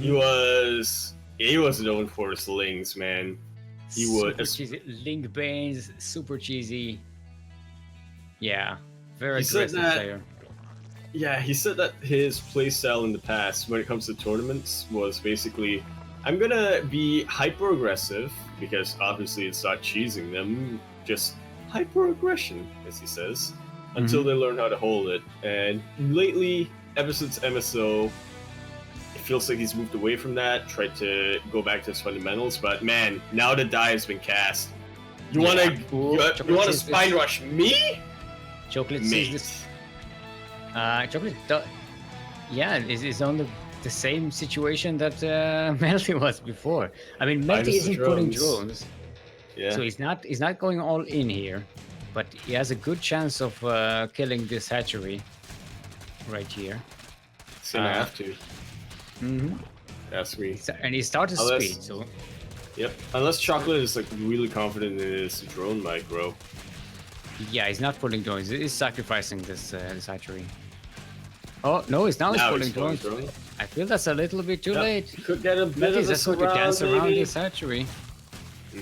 He was known for his slings, man. He would. Super cheesy. Link Banes, super cheesy. Yeah, very He said aggressive that- player. Yeah, he said that his playstyle in the past, when it comes to tournaments, was basically, I'm gonna be hyper aggressive because obviously it's not cheesing them, just hyper aggression, as he says, until they learn how to hold it. And lately, ever since MSO, it feels like he's moved away from that, tried to go back to his fundamentals. But man, now the die has been cast. You Yeah. you wanna spine rush me? Chocolate Mate. sees this. Chocolate, yeah, is on the same situation that Melty was before. I mean, Melty Minus the isn't putting drones. drones, Yeah. so he's not going all in here, but he has a good chance of killing this hatchery right here. He's gonna have to. Mm-hmm. Ask me. And he started Unless- speed, so Yep. Unless Chocolate is like really confident in his drone micro. yeah, he's not pulling drones. He's sacrificing this hatchery. Oh no, he's now pulling drones. I feel that's a little bit too Yep. late. Could get a bit Melty of is a just going to dance surround, around maybe. this hatchery.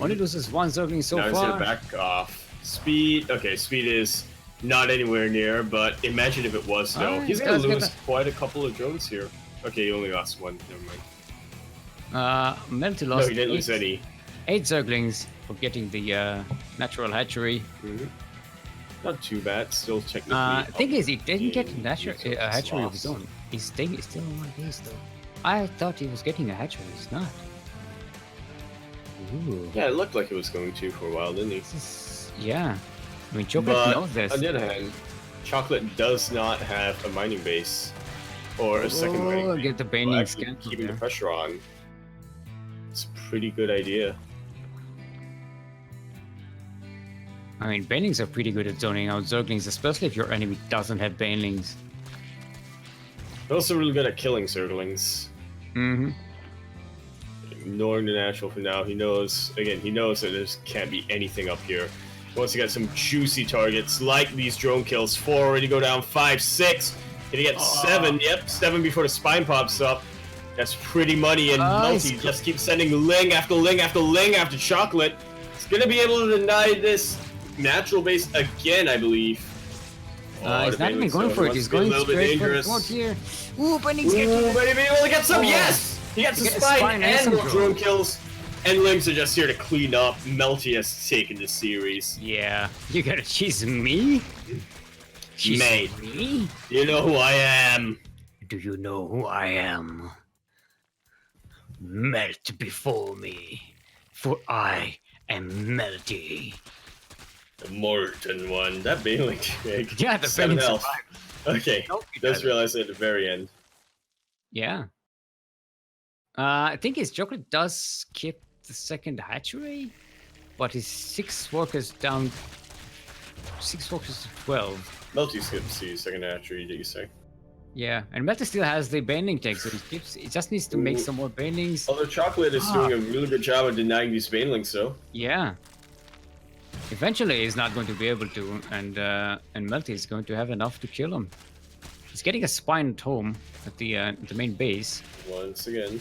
Only loses one Zergling so Now he's gonna far. back off. Speed. Okay, speed is not anywhere near, but imagine if it was though. Alright, He's gonna guys, lose get quite a couple of drones here. Okay, he only lost one. Never mind. Melty No, lost he didn't lose any. 8 Zerglings for getting the natural hatchery. Not too bad. Still technically. Thing is, he didn't get a He's hatchery of lost. his own. He's still on one base though. I thought he was getting a hatchery. He's not. Ooh. Yeah, it looked like it was going to for a while, didn't he? This is, yeah. I mean, Chocolate But knows this. on the other hand, Chocolate does not have a mining base or a second mining base. Get the So Baning actually scan keeping the there. pressure on. It's a pretty good idea. I mean, Banelings are pretty good at zoning out Zerglings, especially if your enemy doesn't have Banelings. They're also really good at killing Zerglings. Mm-hmm. Ignoring the natural for now. He knows that there can't be anything up here. He wants to get some juicy targets like these drone kills. 4 already go down, 5, 6. Gonna get 7. Yep, 7 before the spine pops up. That's pretty money, and Melty just keeps sending ling after ling after ling after Chocolate. He's gonna be able to deny this natural base again, I believe. He's not even going for it. He's going straight for the fort here. Ooh, Banelings Ooh, getting baby, we'll get some. Oh. Yes, he gets He the gets spine and some more drone. drone kills. And Lings are just here to clean up. Melty has taken the series. Yeah, you gotta cheese me? Cheese Mate. me? You know who I am. Do you know who I am? Melt before me, for I am Melty. The Morton one. That Baneling kick. Yeah, the 7 Baneling health. Okay. Nope, he Just doesn't. realized at the very end. Yeah. I think his Chocolate does skip the second hatchery, but his 6 workers down. 6 workers to 12. Melty skips the second hatchery, did you say? Yeah, and Melty still has the Baneling tag, so he just needs to make Ooh. some more Banelings. Although Chocolate is doing a really good job of denying these Banelings, though. Yeah. Eventually, he's not going to be able to, and Melty is going to have enough to kill him. He's getting a spine at home at the main base. Once again.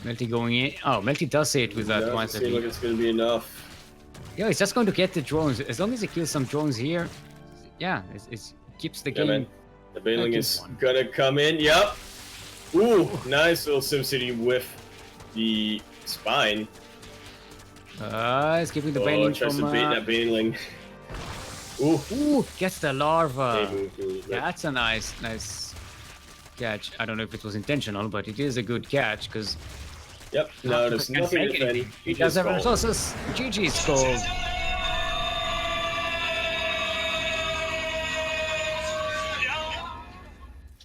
Melty going in. Oh, Melty does say it with that Doesn't one. seem like it's going to be enough. Yeah, he's just going to get the drones. As long as he kills some drones here, yeah, it keeps the Yeah, game. man. The Baneling That is is one. gonna come in. Yep. Ooh, nice little SimCity with the spine. He's keeping the Oh, Baneling tries from. to bait that Baneling. Ooh. Ooh, gets the larva. They moved a little bit. That's a nice catch. I don't know if it was intentional, but it is a good catch because Yep. No, there's nothing to defend. he does have resources. GG's goal.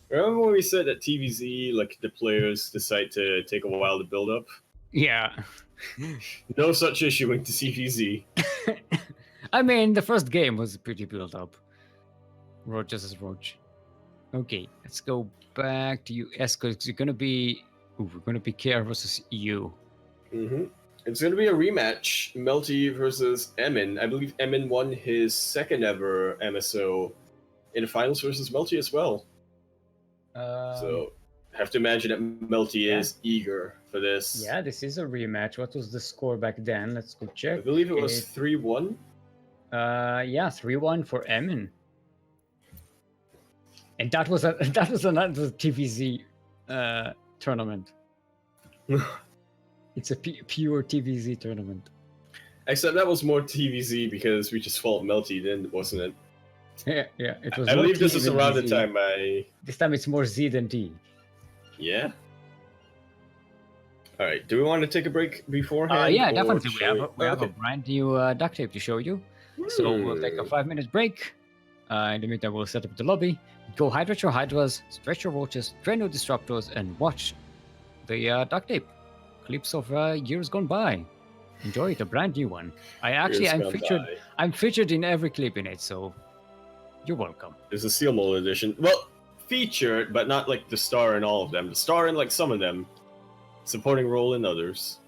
Remember when we said that TVZ, like the players decide to take a while to build up? Yeah. No such issue with the CVZ. I mean, the first game was pretty built up. Roach versus Roach. Okay, let's go back to US because you're gonna be. Ooh, we're gonna be Care versus EU. Mm-hmm. It's going to be a rematch. Melty versus Emin. I believe Emin won his second ever MSO in the finals versus Melty as well. So, have to imagine that Melty is eager for this. Yeah, this is a rematch. What was the score back then? Let's go check. I believe it was 3-1. Yeah, 3-1 for Emin. And that was another TVZ tournament. It's a pure TVZ tournament. Except that was more TVZ because we just fought Melty then, wasn't it? Yeah. It was. I more believe this T is than around the Z. time I... This time it's more Z than D. Yeah? Alright, do we want to take a break beforehand? Yeah, or definitely. shall We have a Okay. brand new duct tape to show you. So we'll take a 5-minute break. In the meantime, we'll set up the lobby, go hydrate your hydras, stretch your roaches, train your disruptors, and watch the duct tape clips of years gone by. Enjoy it, a brand new one. I'm featured in every clip in it, so you're welcome. There's a Steelmold edition. Well, featured, but not like the star in all of them. The star in like some of them. Supporting role in others.